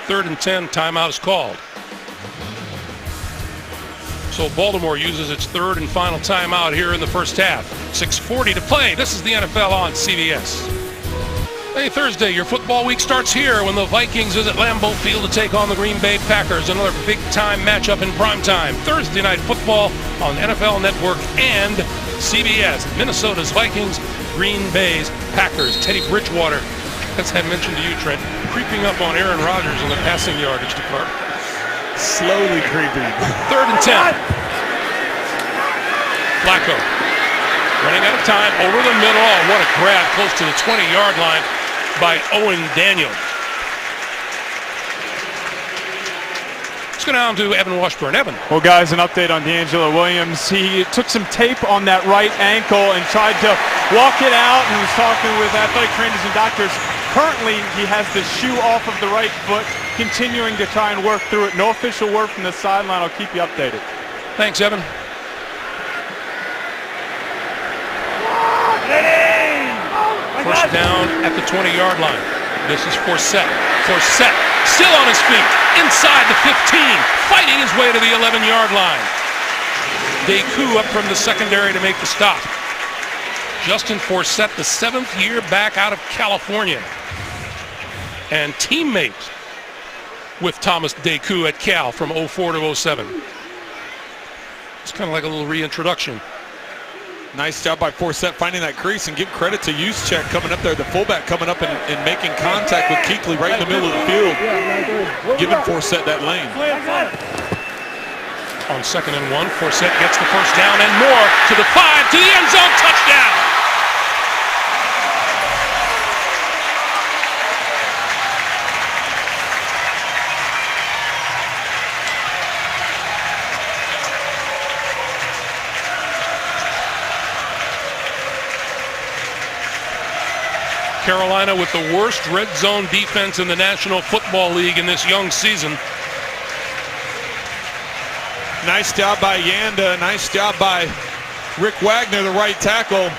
3rd and 10, timeout is called. So Baltimore uses its 3rd and final timeout here in the first half. 6:40 to play. This is the NFL on CBS. Hey, Thursday, your football week starts here when the Vikings visit Lambeau Field to take on the Green Bay Packers. Another big-time matchup in primetime. Thursday night football on NFL Network and CBS. Minnesota's Vikings, Green Bay's Packers. Teddy Bridgewater, as I mentioned to you, Trent, creeping up on Aaron Rodgers in the passing yardage department. Slowly creeping. 3rd and 10. Flacco running out of time over the middle. Oh, what a grab close to the 20-yard line by Owen Daniels. Let's go down to Evan Washburn. Evan. Well, guys, an update on D'Angelo Williams. He took some tape on that right ankle and tried to walk it out and was talking with athletic trainers and doctors. Currently, he has the shoe off of the right foot, continuing to try and work through it. No official word from the sideline. I'll keep you updated. Thanks, Evan. First down at the 20-yard line. This is Forsett. Forsett still on his feet, inside the 15, fighting his way to the 11-yard line. Deku up from the secondary to make the stop. Justin Forsett, the 7th year back out of California, and teammate with Thomas Deku at Cal from 04 to 07. It's kind of like a little reintroduction. Nice job by Forsett finding that crease, and give credit to Juszczyk coming up there, the fullback coming up and making contact with Kuechly right in the middle of the field, giving Forsett that lane. On 2nd and 1, Forsett gets the first down and more to the 5, to the end zone, touchdown! Carolina with the worst red zone defense in the National Football League in this young season. Nice job by Yanda. Nice job by Rick Wagner, the right tackle,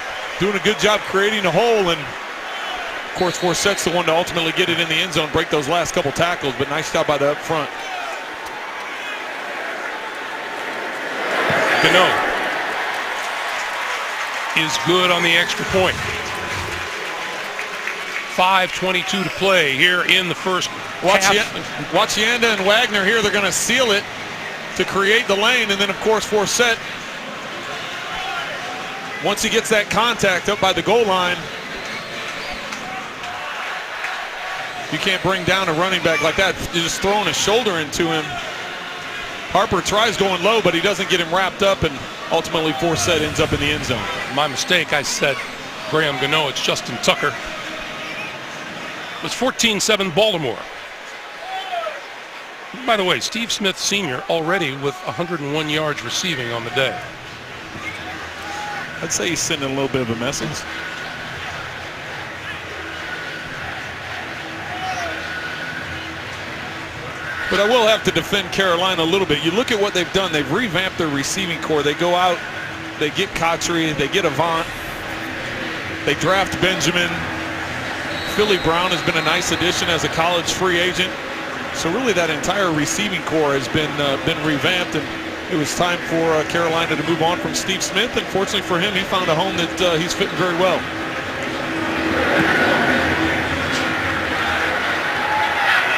doing a good job creating a hole. And of course, Forsett's the one to ultimately get it in the end zone, break those last couple tackles. But nice job by the up front. Gano is good on the extra point. 5:22 to play here in the first half. Watch Yanda and Wagner here. They're going to seal it to create the lane. And then, of course, Forsett, once he gets that contact up by the goal line, you can't bring down a running back like that. You're just throwing a shoulder into him. Harper tries going low, but he doesn't get him wrapped up, and ultimately Forsett ends up in the end zone. My mistake, I said Graham Gano. It's Justin Tucker. It was 14-7 Baltimore. By the way, Steve Smith Sr. already with 101 yards receiving on the day. I'd say he's sending a little bit of a message. But I will have to defend Carolina a little bit. You look at what they've done. They've revamped their receiving core. They go out, they get Kotri, they get Avant, they draft Benjamin. Philly Brown has been a nice addition as a college free agent. So really that entire receiving core has been revamped, and it was time for Carolina to move on from Steve Smith. And fortunately for him, he found a home that he's fitting very well.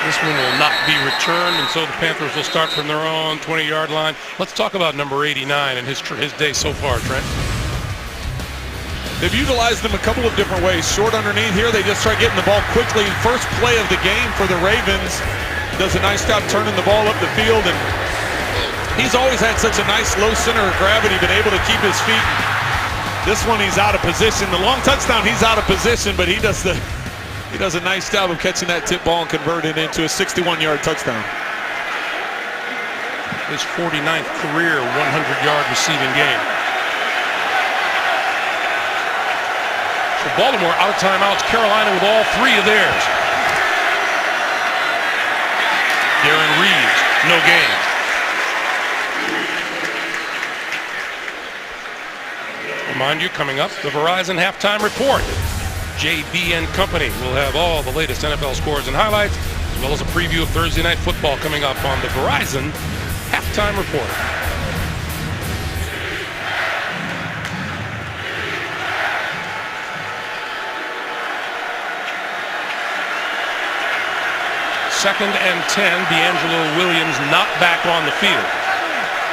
This one will not be returned, and so the Panthers will start from their own 20-yard line. Let's talk about number 89 and his day so far, Trent. They've utilized them a couple of different ways. Short underneath here, they just try getting the ball quickly. First play of the game for the Ravens. Does a nice job turning the ball up the field, and he's always had such a nice low center of gravity, been able to keep his feet. This one he's out of position. The long touchdown, he's out of position, but he does a nice job of catching that tip ball and converting it into a 61-yard touchdown. His 49th career 100-yard receiving game. So Baltimore out of timeouts. Carolina with all three of theirs. Darren Reeves, no gain. Remind you, coming up, the Verizon Halftime Report. JB and Company will have all the latest NFL scores and highlights, as well as a preview of Thursday Night Football coming up on the Verizon Halftime Report. Second and 10, D'Angelo Williams not back on the field.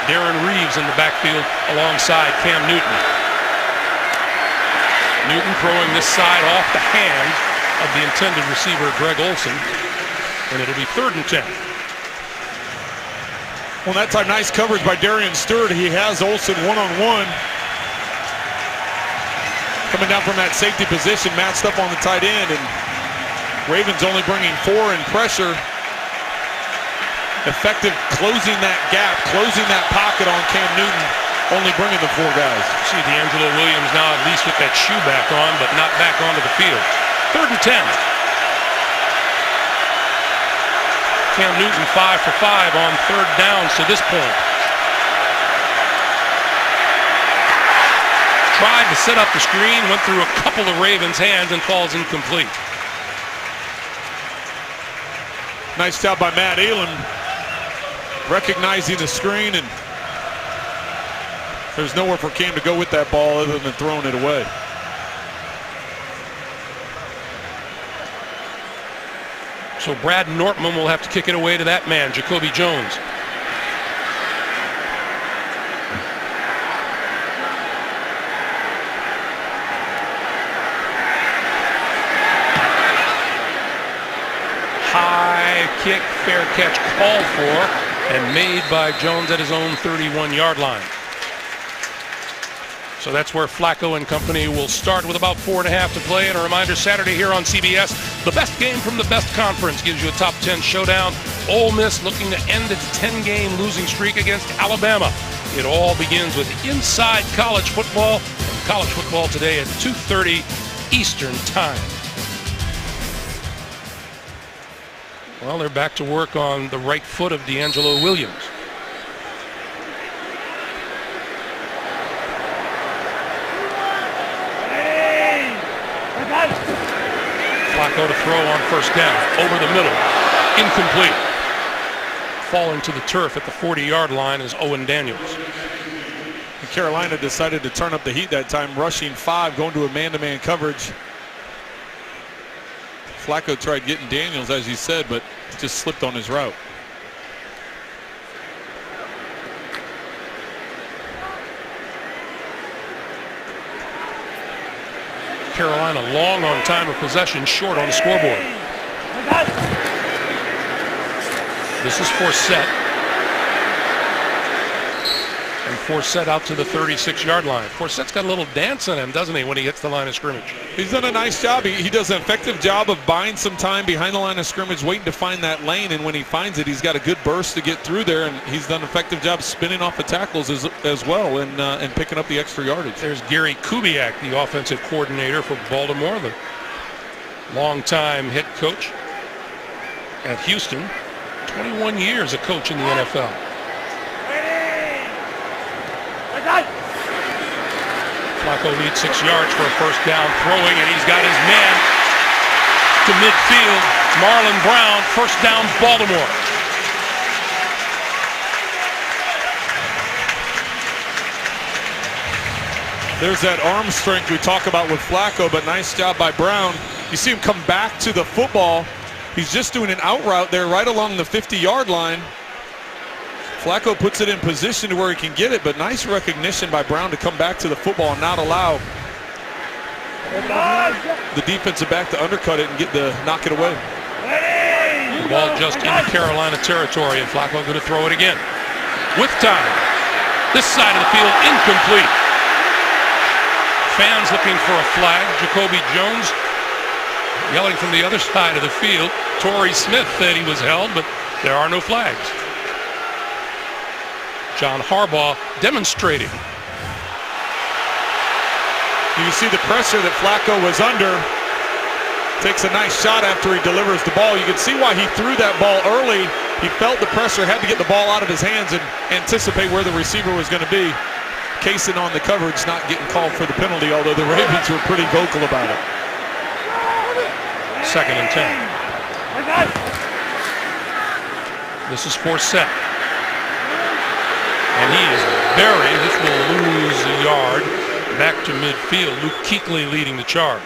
Darren Reeves in the backfield alongside Cam Newton. Newton throwing this side off the hand of the intended receiver, Greg Olsen, and it'll be 3rd and 10. Well, that time, nice coverage by Darian Stewart. He has Olsen one-on-one. Coming down from that safety position, matched up on the tight end, and Ravens only bringing 4 in pressure. Effective closing that gap, closing that pocket on Cam Newton, only bringing the 4 guys. See D'Angelo Williams now at least with that shoe back on, but not back onto the field. 3rd and 10. Cam Newton 5 for 5 on 3rd downs to this point. Tried to set up the screen, went through a couple of Ravens' hands and falls incomplete. Nice job by Matt Elam, recognizing the screen, and there's nowhere for Cam to go with that ball other than throwing it away. So Brad Nortman will have to kick it away to that man, Jacoby Jones. High kick, fair catch called for and made by Jones at his own 31-yard line. So that's where Flacco and company will start with about 4.5 to play. And a reminder, Saturday here on CBS, the best game from the best conference gives you a top 10 showdown. Ole Miss looking to end its 10-game losing streak against Alabama. It all begins with Inside College Football, and college football today at 2:30 Eastern Time. Well, they're back to work on the right foot of D'Angelo Williams. Flacco to throw on 1st down, over the middle, incomplete. Falling to the turf at the 40-yard line is Owen Daniels. And Carolina decided to turn up the heat that time, rushing 5, going to a man-to-man coverage. Flacco tried getting Daniels, as you said, but just slipped on his route. Carolina long on time of possession, short on the scoreboard. This is Forsett. And Forsett out to the 36-yard line. Forsett's got a little dance in him, doesn't he, when he hits the line of scrimmage? He's done a nice job. He does an effective job of buying some time behind the line of scrimmage, waiting to find that lane, and when he finds it, he's got a good burst to get through there, and he's done an effective job spinning off the tackles as well and picking up the extra yardage. There's Gary Kubiak, the offensive coordinator for Baltimore, the longtime head coach at Houston. 21 years a coach in the NFL. Flacco leads 6 yards for a 1st down, throwing, and he's got his man to midfield. Marlon Brown, 1st down, Baltimore. There's that arm strength we talk about with Flacco, but nice job by Brown. You see him come back to the football. He's just doing an out route there right along the 50-yard line. Flacco puts it in position to where he can get it, but nice recognition by Brown to come back to the football and not allow the defensive back to undercut it and knock it away. The ball just into Carolina territory, and Flacco going to throw it again. With time. This side of the field incomplete. Fans looking for a flag. Jacoby Jones yelling from the other side of the field. Torrey Smith said he was held, but there are no flags. John Harbaugh demonstrating. You can see the pressure that Flacco was under. Takes a nice shot after he delivers the ball. You can see why he threw that ball early. He felt the pressure, had to get the ball out of his hands and anticipate where the receiver was going to be. Kaysen on the coverage, not getting called for the penalty, although the Ravens were pretty vocal about it. 2nd and 10. This is Forsett. And he is buried. This will lose a yard back to midfield. Luke Kuechly leading the charge.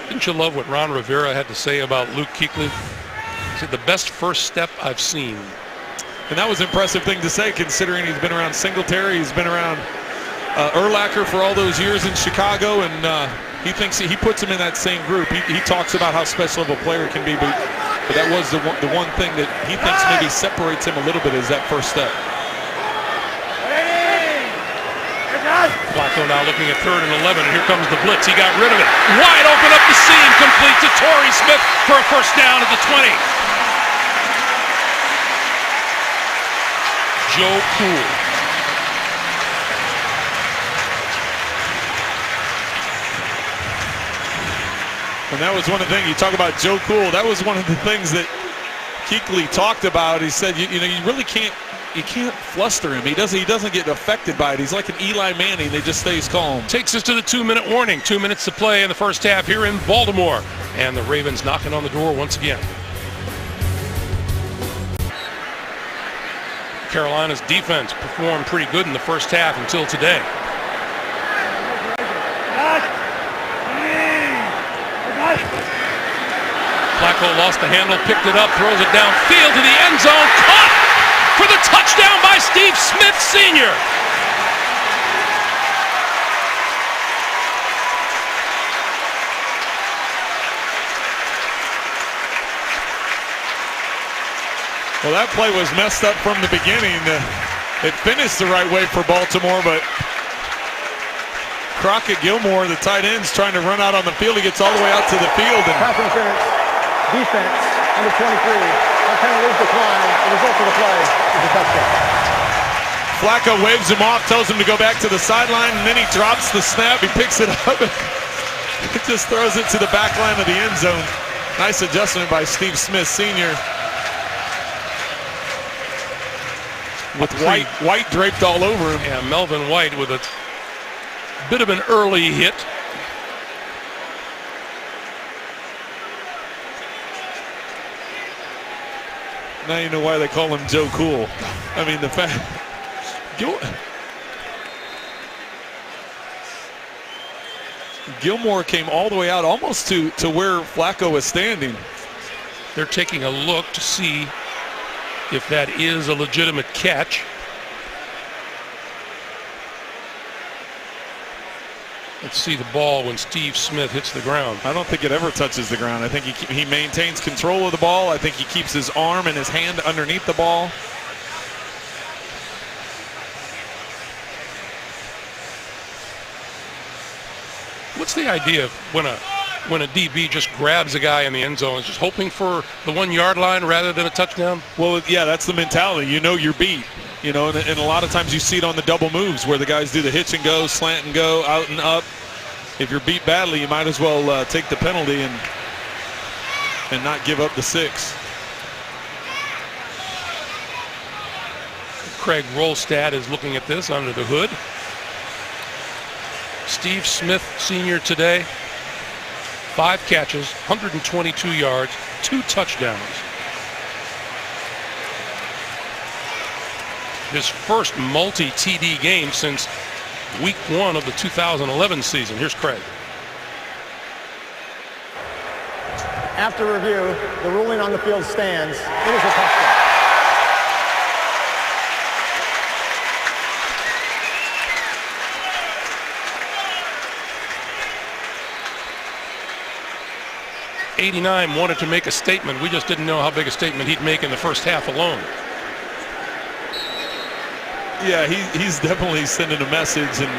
Didn't you love what Ron Rivera had to say about Luke Kuechly? He said, the best first step I've seen. And that was an impressive thing to say, considering he's been around Singletary, he's been around Urlacher for all those years in Chicago, and he thinks he puts him in that same group. He talks about how special of a player can be, but that was the one thing that he thinks maybe separates him a little bit is that first step. Flacco now looking at 3rd and 11, and here comes the blitz. He got rid of it. Wide open up the seam, complete to Torrey Smith for a first down at the 20. Joe Cool. And that was one of the things, you talk about Joe Cool, that was one of the things that Kuechly talked about. He said, you know, you really can't fluster him. He doesn't get affected by it. He's like an Eli Manning. They just stays calm. Takes us to the 2-minute warning. 2 minutes to play in the first half here in Baltimore. And the Ravens knocking on the door once again. Carolina's defense performed pretty good in the first half until today. Flacco lost the handle, picked it up, throws it downfield to the end zone. Caught for the touchdown by Steve Smith Sr. Well, that play was messed up from the beginning. It finished the right way for Baltimore, but Crockett Gilmore, the tight end's trying to run out on the field. He gets all the way out to the field. And pass interference, defense, number 23. Our penalties decline. The result of the play is a touchdown. Flacco waves him off, tells him to go back to the sideline, and then he drops the snap. He picks it up and just throws it to the back line of the end zone. Nice adjustment by Steve Smith Sr. with White draped all over him. Yeah, Melvin White with a bit of an early hit. Now you know why they call him Joe Cool. I mean, the fact... Gilmore came all the way out almost to where Flacco was standing. They're taking a look to see if that is a legitimate catch. Let's see the ball when Steve Smith hits the ground. I don't think it ever touches the ground. I think he maintains control of the ball. I think he keeps his arm and his hand underneath the ball. What's the idea when a DB just grabs a guy in the end zone, is just hoping for the 1 yard line rather than a touchdown? Well, yeah, that's the mentality. You know you're beat. You know, and a lot of times you see it on the double moves where the guys do the hitch and go, slant and go, out and up. If you're beat badly, you might as well take the penalty and not give up the 6. Craig Rolstad is looking at this under the hood. Steve Smith Sr. today, 5 catches, 122 yards, 2 touchdowns. His first multi-TD game since week 1 of the 2011 season. Here's Craig. After review, the ruling on the field stands. It is a touchdown. 89 wanted to make a statement. We just didn't know how big a statement he'd make in the first half alone. Yeah, he's definitely sending a message, and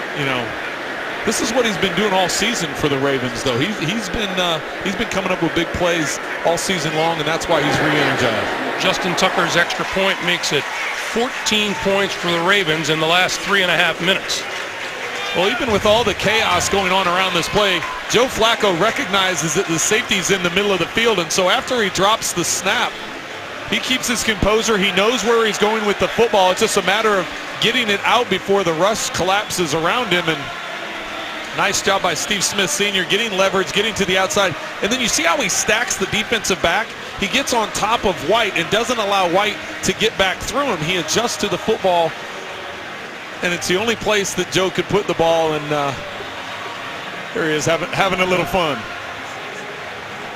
this is what he's been doing all season for the Ravens. Though he's been coming up with big plays all season long, and that's why he's re-energized. Justin Tucker's extra point makes it 14 points for the Ravens in the last 3.5 minutes. Well, even with all the chaos going on around this play, Joe Flacco recognizes that the safety's in the middle of the field, and so after he drops the snap, he keeps his composure. He knows where he's going with the football. It's just a matter of getting it out before the rush collapses around him. And nice job by Steve Smith Sr. getting leverage, getting to the outside. And then you see how he stacks the defensive back? He gets on top of White and doesn't allow White to get back through him. He adjusts to the football, and it's the only place that Joe could put the ball. And there he is having a little fun.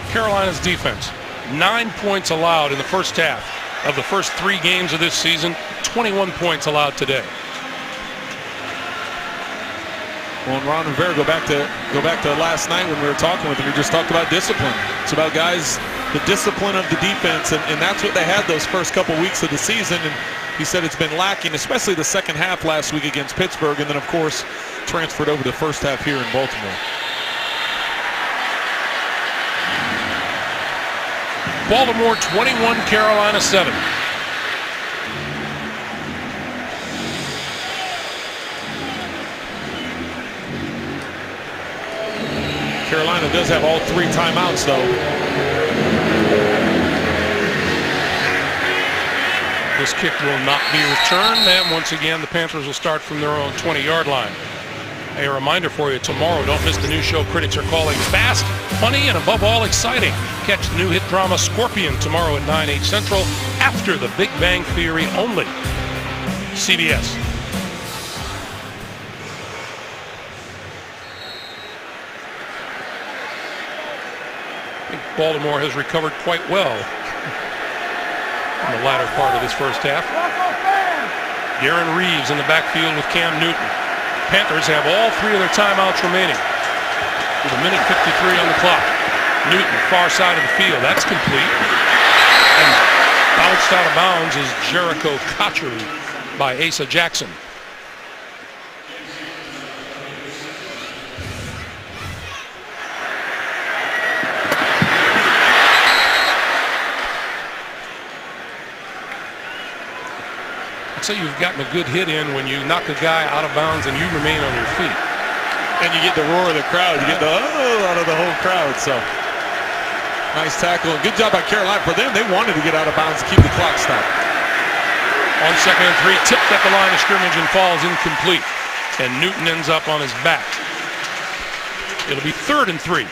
Carolina's defense, 9 points allowed in the first half of the first 3 games of this season, 21 points allowed today. Well, and Ron Rivera, go back to last night when we were talking with him. We just talked about discipline. It's about guys, the discipline of the defense, and that's what they had those first couple weeks of the season. And he said it's been lacking, especially the second half last week against Pittsburgh, and then of course transferred over to the first half here in Baltimore. Baltimore 21, Carolina 7. Carolina does have all 3 timeouts, though. This kick will not be returned, and once again the Panthers will start from their own 20-yard line. A reminder for you, tomorrow, don't miss the new show critics are calling fast, funny, and above all, exciting. Catch the new hit drama Scorpion tomorrow at 9, 8 Central after The Big Bang Theory only. CBS. I think Baltimore has recovered quite well in the latter part of this first half. Darren Reeves in the backfield with Cam Newton. Panthers have all 3 of their timeouts remaining with 1:53 on the clock. Newton, far side of the field. That's complete. And bounced out of bounds is Jericho Cotchery by Asa Jackson. I'd say you've gotten a good hit in when you knock a guy out of bounds and you remain on your feet. And you get the roar of the crowd. You get the oh out of the whole crowd. So nice tackle. Good job by Carolina. For them, they wanted to get out of bounds to keep the clock stopped. On 2nd and 3, tipped at the line of scrimmage and falls incomplete. And Newton ends up on his back. It'll be 3rd and 3.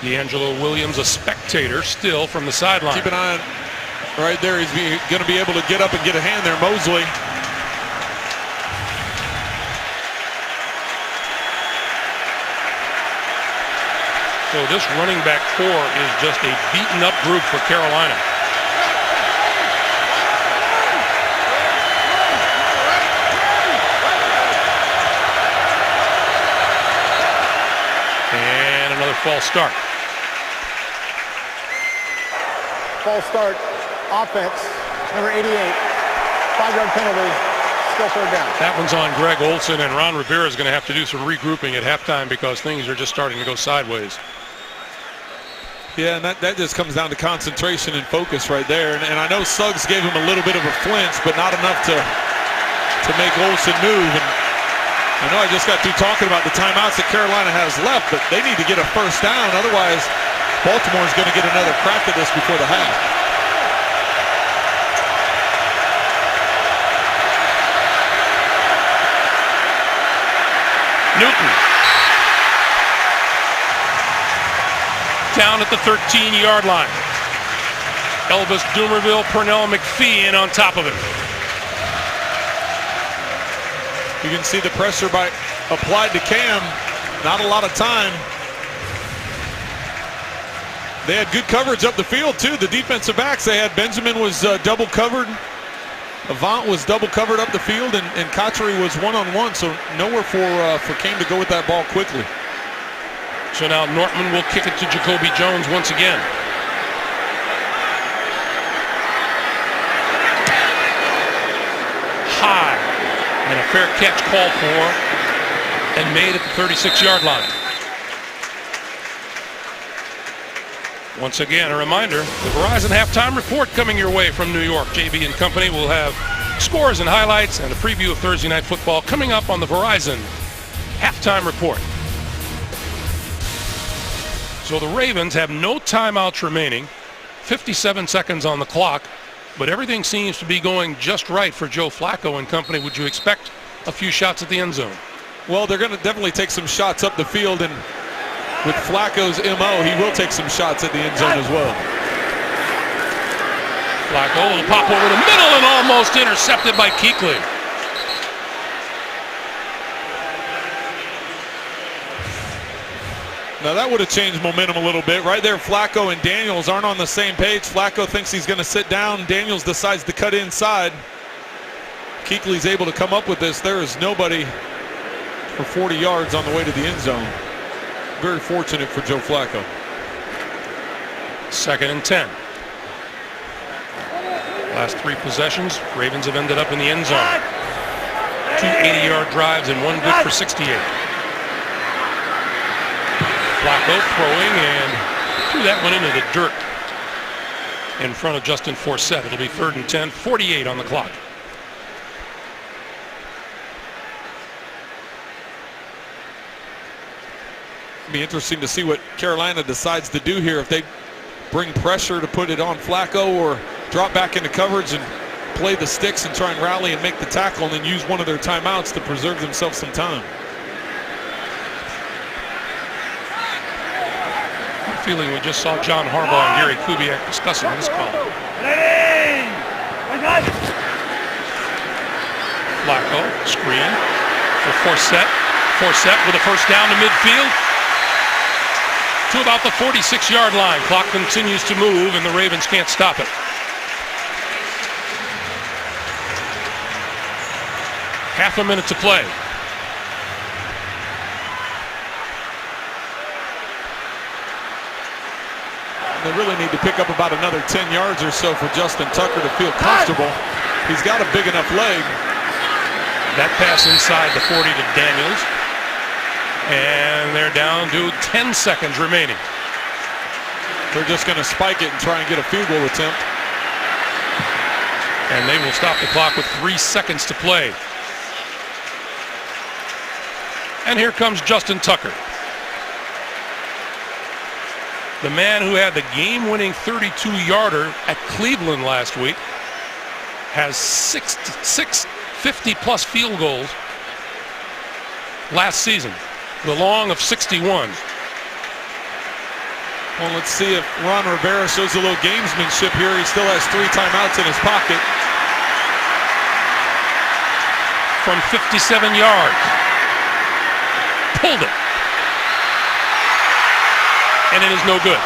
D'Angelo Williams, a spectator still from the sideline. Keep an eye on right there. He's going to be able to get up and get a hand there. Mosley. So this running back core is just a beaten up group for Carolina. And another false start. False start, offense, number 88, 5-yard penalty, still 3rd down. That one's on Greg Olson, and Ron Rivera is going to have to do some regrouping at halftime because things are just starting to go sideways. Yeah, and that just comes down to concentration and focus right there. And I know Suggs gave him a little bit of a flinch, but not enough to make Olson move. And I know I just got through talking about the timeouts that Carolina has left, but they need to get a first down. Otherwise, Baltimore's going to get another crack at this before the half. Newton. Down at the 13-yard line. Elvis Dumerville, Pernell McPhee in on top of him. You can see the pressure applied to Cam. Not a lot of time. They had good coverage up the field, too. The defensive backs, they had Benjamin was double covered. Avant was double covered up the field, and Kotchery was one-on-one, so nowhere for Kane to go with that ball quickly. So now Nortman will kick it to Jacoby Jones once again. High, and a fair catch called for and made at the 36-yard line. Once again, a reminder, the Verizon Halftime Report coming your way from New York. JB and company will have scores and highlights and a preview of Thursday Night Football coming up on the Verizon Halftime Report. So the Ravens have no timeouts remaining, 57 seconds on the clock, but everything seems to be going just right for Joe Flacco and company. Would you expect a few shots at the end zone? Well, they're going to definitely take some shots up the field, and with Flacco's MO, he will take some shots at the end zone as well. Flacco will pop over the middle and almost intercepted by Kuechly. Now that would have changed momentum a little bit. Right there, Flacco and Daniels aren't on the same page. Flacco thinks he's going to sit down. Daniels decides to cut inside. Kuechly's able to come up with this. There is nobody for 40 yards on the way to the end zone. Very fortunate for Joe Flacco. 2nd and 10. Last 3 possessions, Ravens have ended up in the end zone. 2 80-yard drives and 1 good for 68. Flacco throwing and threw that one into the dirt in front of Justin Forsett. It'll be 3rd and 10, 48 on the clock. It'll be interesting to see what Carolina decides to do here. If they bring pressure to put it on Flacco or drop back into coverage and play the sticks and try and rally and make the tackle and then use one of their timeouts to preserve themselves some time. Feeling we just saw John Harbaugh and Gary Kubiak discussing this call. Flacco, screen for Forsett. Forsett with a first down to midfield to about the 46-yard line. Clock continues to move and the Ravens can't stop it. Half a minute to play. They really need to pick up about another 10 yards or so for Justin Tucker to feel comfortable. He's got a big enough leg. That pass inside the 40 to Daniels. And they're down to 10 seconds remaining. They're just going to spike it and try and get a field goal attempt. And they will stop the clock with 3 seconds to play. And here comes Justin Tucker. The man who had the game-winning 32-yarder at Cleveland last week has six 50-plus field goals last season, the long of 61. Well, let's see if Ron Rivera shows a little gamesmanship here. He still has 3 timeouts in his pocket. From 57 yards. Pulled it. And it is no good.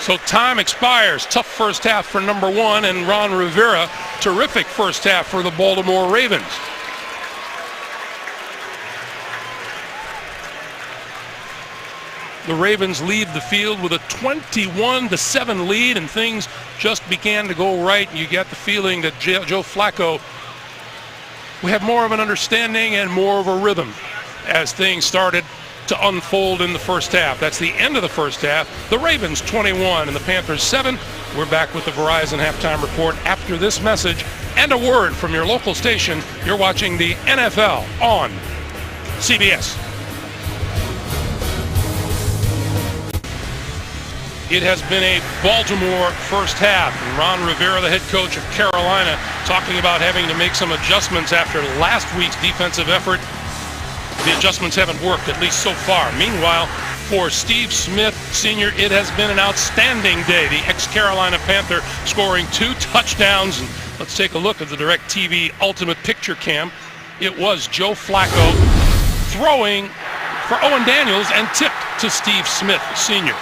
So time expires. Tough first half for number 1 and Ron Rivera. Terrific first half for the Baltimore Ravens. The Ravens leave the field with a 21-7 lead, and things just began to go right. And you get the feeling that Joe Flacco will have more of an understanding and more of a rhythm as things started to unfold in the first half. That's the end of the first half. The Ravens 21 and the Panthers 7. We're back with the Verizon Halftime Report after this message and a word from your local station. You're watching the NFL on CBS. It has been a Baltimore first half. And Ron Rivera, the head coach of Carolina, talking about having to make some adjustments after last week's defensive effort. The adjustments haven't worked, at least so far. Meanwhile, for Steve Smith Sr., it has been an outstanding day. The ex-Carolina Panther scoring 2 touchdowns. And let's take a look at the DirecTV Ultimate Picture Cam. It was Joe Flacco throwing for Owen Daniels and tipped to Steve Smith Sr.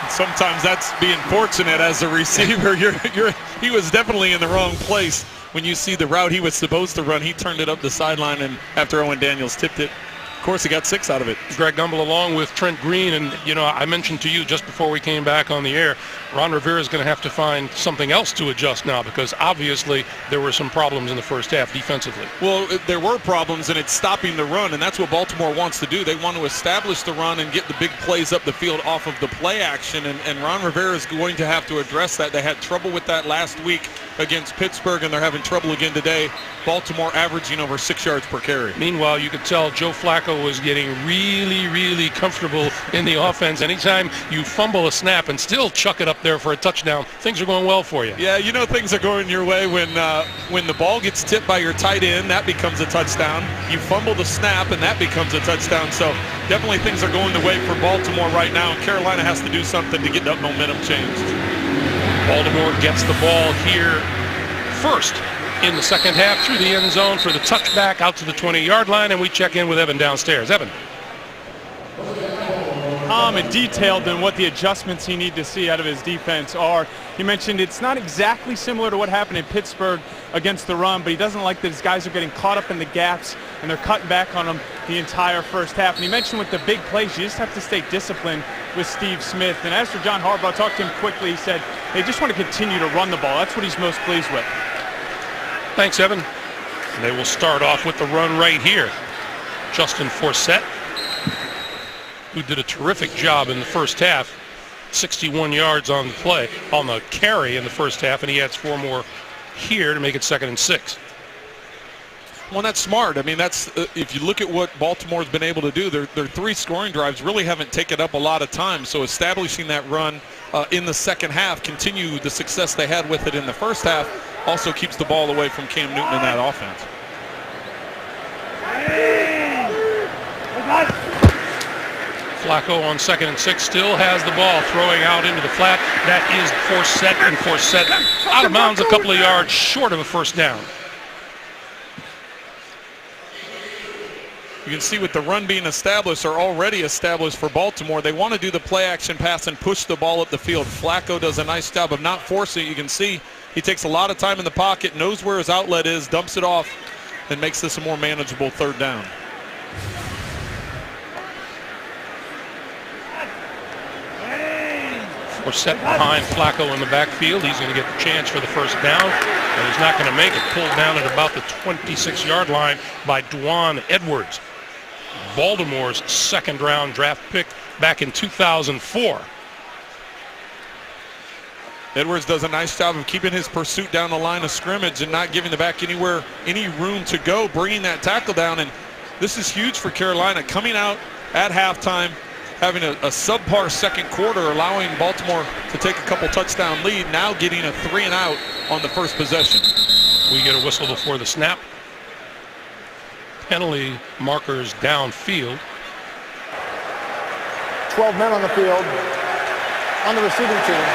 Sometimes that's being fortunate as a receiver. He was definitely in the wrong place. When you see the route he was supposed to run, he turned it up the sideline, and after Owen Daniels tipped it, of course, he got 6 out of it. Greg Gumbel along with Trent Green, and I mentioned to you just before we came back on the air, Ron Rivera is going to have to find something else to adjust now, because obviously there were some problems in the first half defensively. Well, there were problems, and it's stopping the run, and that's what Baltimore wants to do. They want to establish the run and get the big plays up the field off of the play action, and Ron Rivera is going to have to address that. They had trouble with that last week against Pittsburgh, and they're having trouble again today. Baltimore averaging over 6 yards per carry. Meanwhile, you could tell Joe Flacco was getting really, really comfortable in the offense. Anytime you fumble a snap and still chuck it up there for a touchdown, things are going well for you. Yeah, things are going your way when the ball gets tipped by your tight end, that becomes a touchdown. You fumble the snap, and that becomes a touchdown. So definitely things are going the way for Baltimore right now. Carolina has to do something to get that momentum changed. Baltimore gets the ball here first in the second half through the end zone for the touchback out to the 20-yard line, and we check in with Evan downstairs. Evan. Calm and detailed in what the adjustments he needs to see out of his defense are. He mentioned it's not exactly similar to what happened in Pittsburgh against the run, but he doesn't like that his guys are getting caught up in the gaps and they're cutting back on him the entire first half. And he mentioned with the big plays, you just have to stay disciplined with Steve Smith. And as for John Harbaugh, I talked to him quickly. He said they just want to continue to run the ball. That's what he's most pleased with. Thanks, Evan. And they will start off with the run right here. Justin Forsett, who did a terrific job in the first half, 61 yards on the play, on the carry in the first half, and he adds 4 more here to make it 2nd and 6. Well, that's smart. I mean, that's if you look at what Baltimore's been able to do, their 3 scoring drives really haven't taken up a lot of time. So establishing that run in the second half, continue the success they had with it in the first half, also keeps the ball away from Cam Newton in that offense. Flacco on 2nd and 6 still has the ball, throwing out into the flat. That is Forsett, and Forsett out of bounds a couple of yards short of a first down. You can see with the run being established, or already established for Baltimore, they want to do the play action pass and push the ball up the field. Flacco does a nice job of not forcing it. You can see he takes a lot of time in the pocket, knows where his outlet is, dumps it off, and makes this a more manageable 3rd down. Forsett behind Flacco in the backfield. He's going to get the chance for the first down, and he's not going to make it. Pulled down at about the 26-yard line by Dwan Edwards, Baltimore's 2nd-round draft pick back in 2004. Edwards does a nice job of keeping his pursuit down the line of scrimmage and not giving the back any room to go, bringing that tackle down. And this is huge for Carolina, coming out at halftime, having a subpar second quarter, allowing Baltimore to take a couple touchdown lead, now getting a 3 and out on the first possession. We get a whistle before the snap. Penalty markers downfield. 12 men on the field on the receiving team.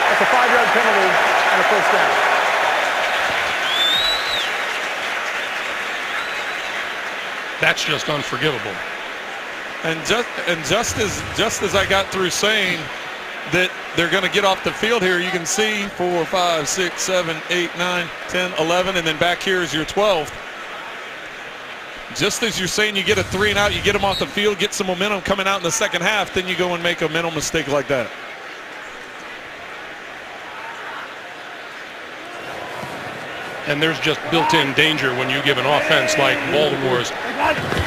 That's a 5-yard penalty and a first down. That's just unforgivable. And just as I got through saying that they're going to get off the field here, you can see 4, 5, 6, 7, 8, 9, 10, 11, and then back here is your 12th. Just as you're saying you get a 3 and out, you get them off the field, get some momentum coming out in the second half, then you go and make a mental mistake like that. And there's just built-in danger when you give an offense like Baltimore's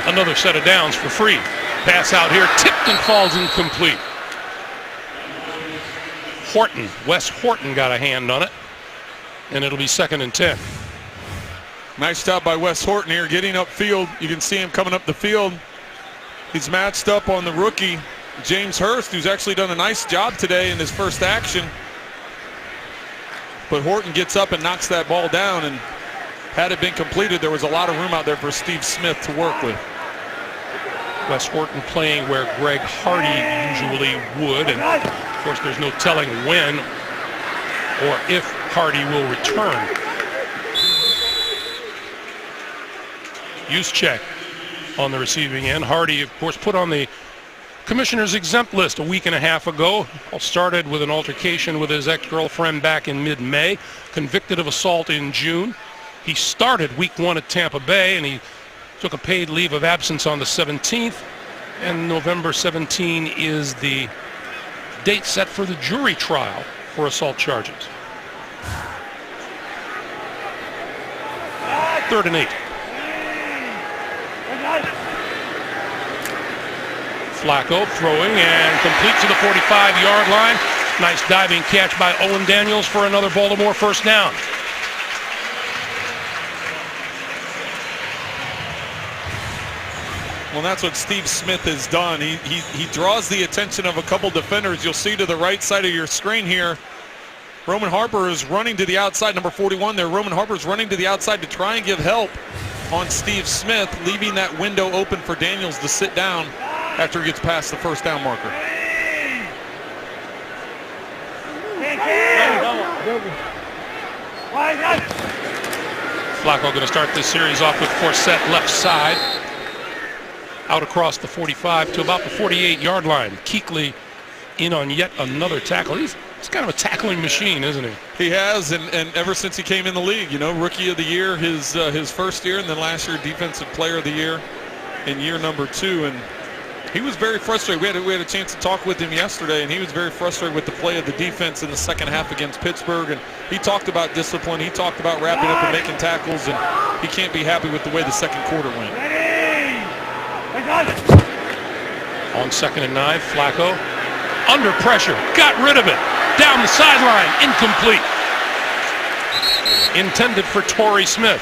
another set of downs for free. Pass out here, tipped and falls incomplete. Wes Horton got a hand on it, and it'll be 2nd and 10. Nice job by Wes Horton here, getting upfield. You can see him coming up the field. He's matched up on the rookie, James Hurst, who's actually done a nice job today in his first action. But Horton gets up and knocks that ball down, and had it been completed, there was a lot of room out there for Steve Smith to work with. Wes Horton playing where Greg Hardy usually would, and of course there's no telling when or if Hardy will return. Juszczyk on the receiving end. Hardy, of course, put on the Commissioner's exempt list a week and a half ago. All started with an altercation with his ex-girlfriend back in mid-May. Convicted of assault in June. He started week 1 at Tampa Bay, and he took a paid leave of absence on the 17th. And November 17 is the date set for the jury trial for assault charges. 3rd and 8. Flacco throwing and complete to the 45-yard line. Nice diving catch by Owen Daniels for another Baltimore first down. Well, that's what Steve Smith has done. He draws the attention of a couple defenders. You'll see to the right side of your screen here, Roman Harper is running to the outside, number 41 there. Roman Harper is running to the outside to try and give help on Steve Smith, leaving that window open for Daniels to sit down after he gets past the first down marker. Flacco going to start this series off with Forsett left side. Out across the 45 to about the 48-yard line. Kuechly in on yet another tackle. He's kind of a tackling machine, isn't he? He has, and ever since he came in the league, you know, Rookie of the Year his first year, and then last year Defensive Player of the Year in year number 2. And he was very frustrated. We had a chance to talk with him yesterday, and he was very frustrated with the play of the defense in the second half against Pittsburgh. And he talked about discipline. He talked about wrapping up and making tackles, and he can't be happy with the way the second quarter went. On 2nd and 9, Flacco under pressure, got rid of it, down the sideline, incomplete. Intended for Torrey Smith.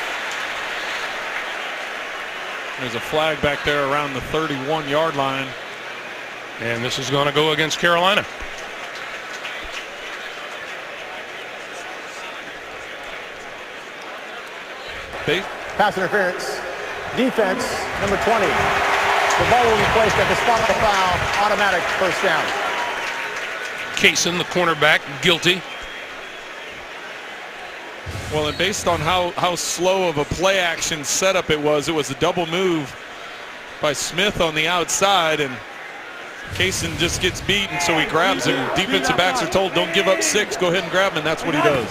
There's a flag back there around the 31-yard line. And this is going to go against Carolina. Pass interference. Defense, number 20. The ball will be placed at the spot of the foul. Automatic first down. Kaysen, the cornerback, guilty. Well, and based on how slow of a play action setup it was a double move by Smith on the outside, and Kaysen just gets beat, and so he grabs him. Defensive backs are told, don't give up 6, go ahead and grab him, and that's what he does.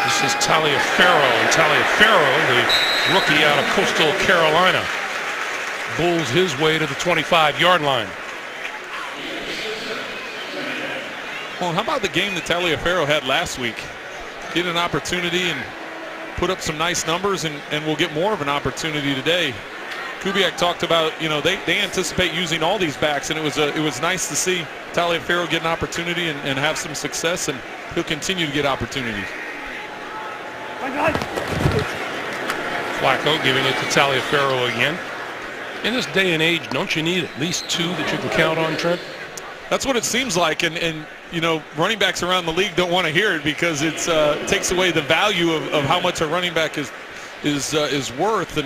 This is Taliaferro, and Taliaferro, the rookie out of Coastal Carolina, bulls his way to the 25-yard line. Well, how about the game that Taliaferro had last week? Get an opportunity and put up some nice numbers, and we'll get more of an opportunity today. Kubiak talked about, you know, they anticipate using all these backs, and it was nice to see Taliaferro get an opportunity and have some success, and he'll continue to get opportunities. Flacco giving it to Taliaferro again. In this day and age, don't you need at least 2 that you can count on, Trent? That's what it seems like, and you know, running backs around the league don't want to hear it because it takes away the value of how much a running back is worth.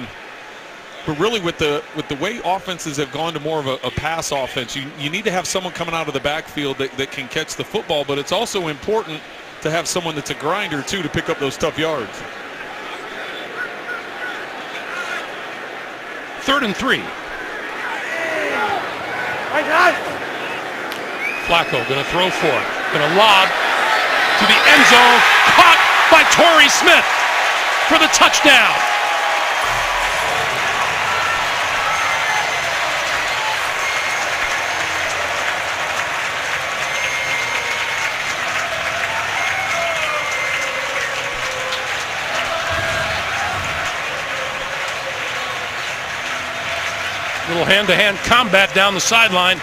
But really, with the way offenses have gone to more of a pass offense, you need to have someone coming out of the backfield that can catch the football. But it's also important to have someone that's a grinder too to pick up those tough yards. 3rd and 3. Flacco going to throw for it. Going to lob to the end zone. Caught by Torrey Smith for the touchdown. Little hand-to-hand combat down the sideline.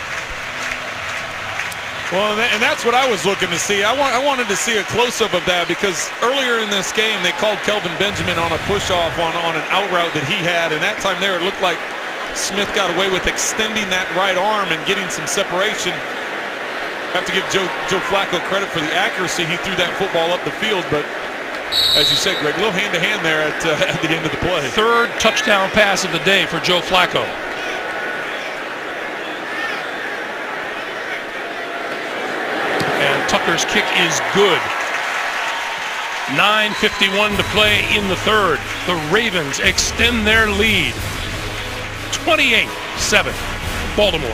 Well, and that's what I was looking to see. I wanted to see a close-up of that because earlier in this game they called Kelvin Benjamin on a push-off on an out route that he had, and that time there it looked like Smith got away with extending that right arm and getting some separation. Have to give Joe Flacco credit for the accuracy. He threw that football up the field, but as you said, Greg, a little hand-to-hand there at the end of the play. 3rd touchdown pass of the day for Joe Flacco. Tucker's kick is good. 9:51 to play in the 3rd. The Ravens extend their lead. 28-7. Baltimore.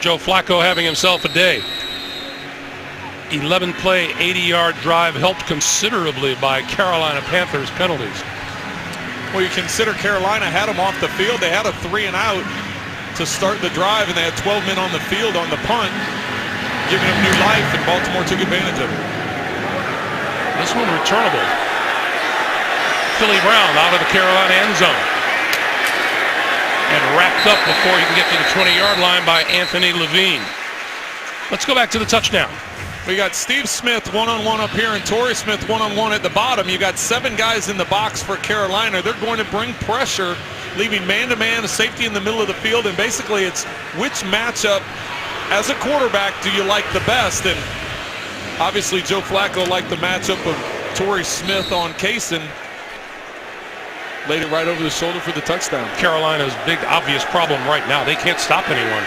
Joe Flacco having himself a day. 11-play, 80-yard drive helped considerably by Carolina Panthers penalties. Well, you consider Carolina had them off the field. They had a 3-and-out to start the drive, and they had 12 men on the field on the punt, giving them new life, and Baltimore took advantage of it. This one returnable. Philly Brown out of the Carolina end zone. And wrapped up before he can get to the 20-yard line by Anthony Levine. Let's go back to the touchdown. We got Steve Smith one-on-one up here and Torrey Smith one-on-one at the bottom. You got 7 guys in the box for Carolina. They're going to bring pressure, leaving man-to-man, a safety in the middle of the field, and basically it's which matchup as a quarterback do you like the best? And obviously Joe Flacco liked the matchup of Torrey Smith on Kaysen. Laid it right over the shoulder for the touchdown. Carolina's big obvious problem right now, they can't stop anyone.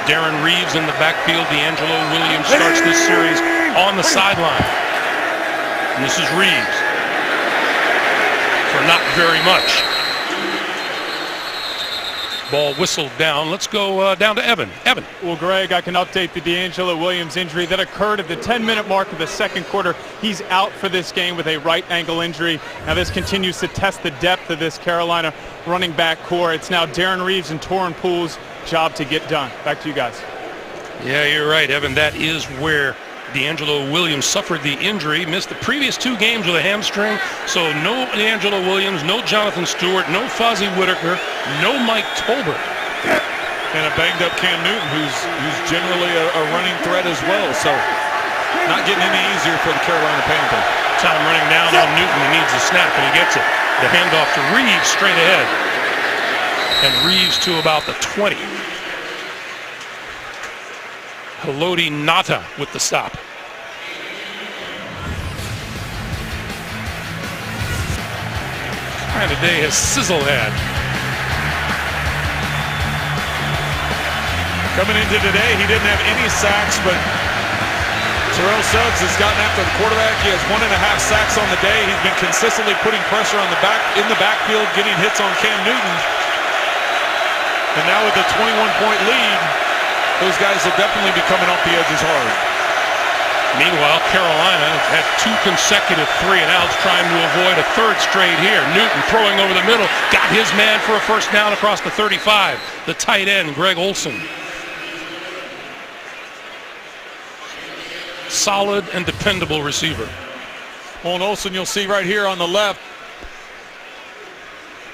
Darren Reeves in the backfield. D'Angelo Williams starts this series on the sideline. And this is Reeves for not very much. Ball whistled down. Let's go down to Evan. Evan. Well, Greg, I can update the D'Angelo Williams injury that occurred at the 10-minute mark of the second quarter. He's out for this game with a right ankle injury. Now this continues to test the depth of this Carolina running back core. It's now Darren Reeves and Torrin Poole's job to get done. Back to you guys. Yeah, you're right, Evan. That is where D'Angelo Williams suffered the injury, missed the previous 2 games with a hamstring, so no D'Angelo Williams, no Jonathan Stewart, no Fozzie Whitaker, no Mike Tolbert. And a banged-up Cam Newton, who's generally a running threat as well, so not getting any easier for the Carolina Panthers. Time running down on Newton. He needs the snap, and he gets it. The handoff to Reeves straight ahead. And Reeves to about the 20. Haloti Ngata with the stop. Kind of day has Sizzle had. Coming into today, he didn't have any sacks, but Terrell Suggs has gotten after the quarterback. He has 1.5 sacks on the day. He's been consistently putting pressure on in the backfield, getting hits on Cam Newton. And now with a 21-point lead, those guys will definitely be coming off the edges hard. Meanwhile, Carolina had 2 consecutive 3-and-outs trying to avoid a 3rd straight here. Newton throwing over the middle, got his man for a first down across the 35. The tight end, Greg Olsen. Solid and dependable receiver. Well, and Olsen, you'll see right here on the left,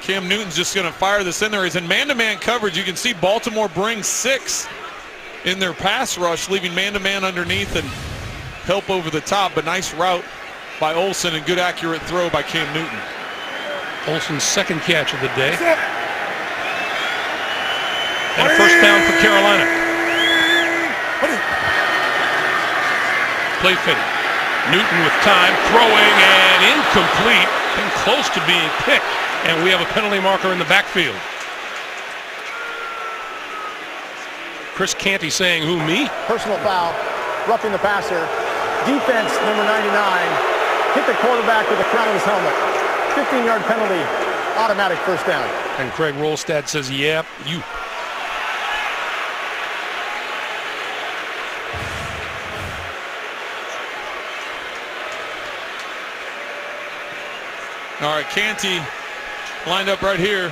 Cam Newton's just going to fire this in there. He's in man-to-man coverage. You can see Baltimore bring 6 in their pass rush, leaving man-to-man underneath and help over the top. But nice route by Olsen and good accurate throw by Cam Newton. Olsen's 2nd catch of the day. And a first down for Carolina. Play fitting. Newton with time, throwing and incomplete, and close to being picked. And we have a penalty marker in the backfield. Chris Canty saying, who, me? Personal foul, roughing the passer. Defense, number 99, hit the quarterback with the crown of his helmet. 15-yard penalty, automatic first down. And Craig Rolstad says, yeah, you. All right, Canty lined up right here.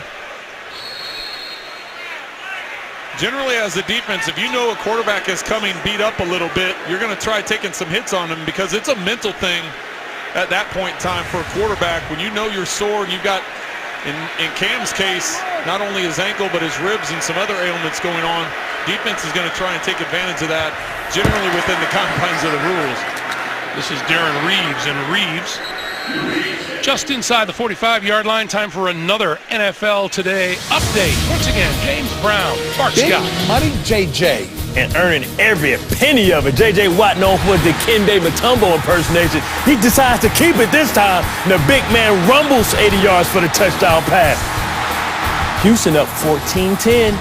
Generally, as a defense, if you know a quarterback is coming beat up a little bit, you're going to try taking some hits on him because it's a mental thing at that point in time for a quarterback. When you know you're sore and you've got, in Cam's case, not only his ankle but his ribs and some other ailments going on, defense is going to try and take advantage of that, generally within the confines of the rules. This is Darren Reeves, and Reeves just inside the 45-yard line. Time for another NFL Today update. Once again, James Brown, Bart Big Scott. money JJ. And earning every penny of it. J.J. Watt, known for the Kende Mutombo impersonation, he decides to keep it this time. The big man rumbles 80 yards for the touchdown pass. Houston up 14-10,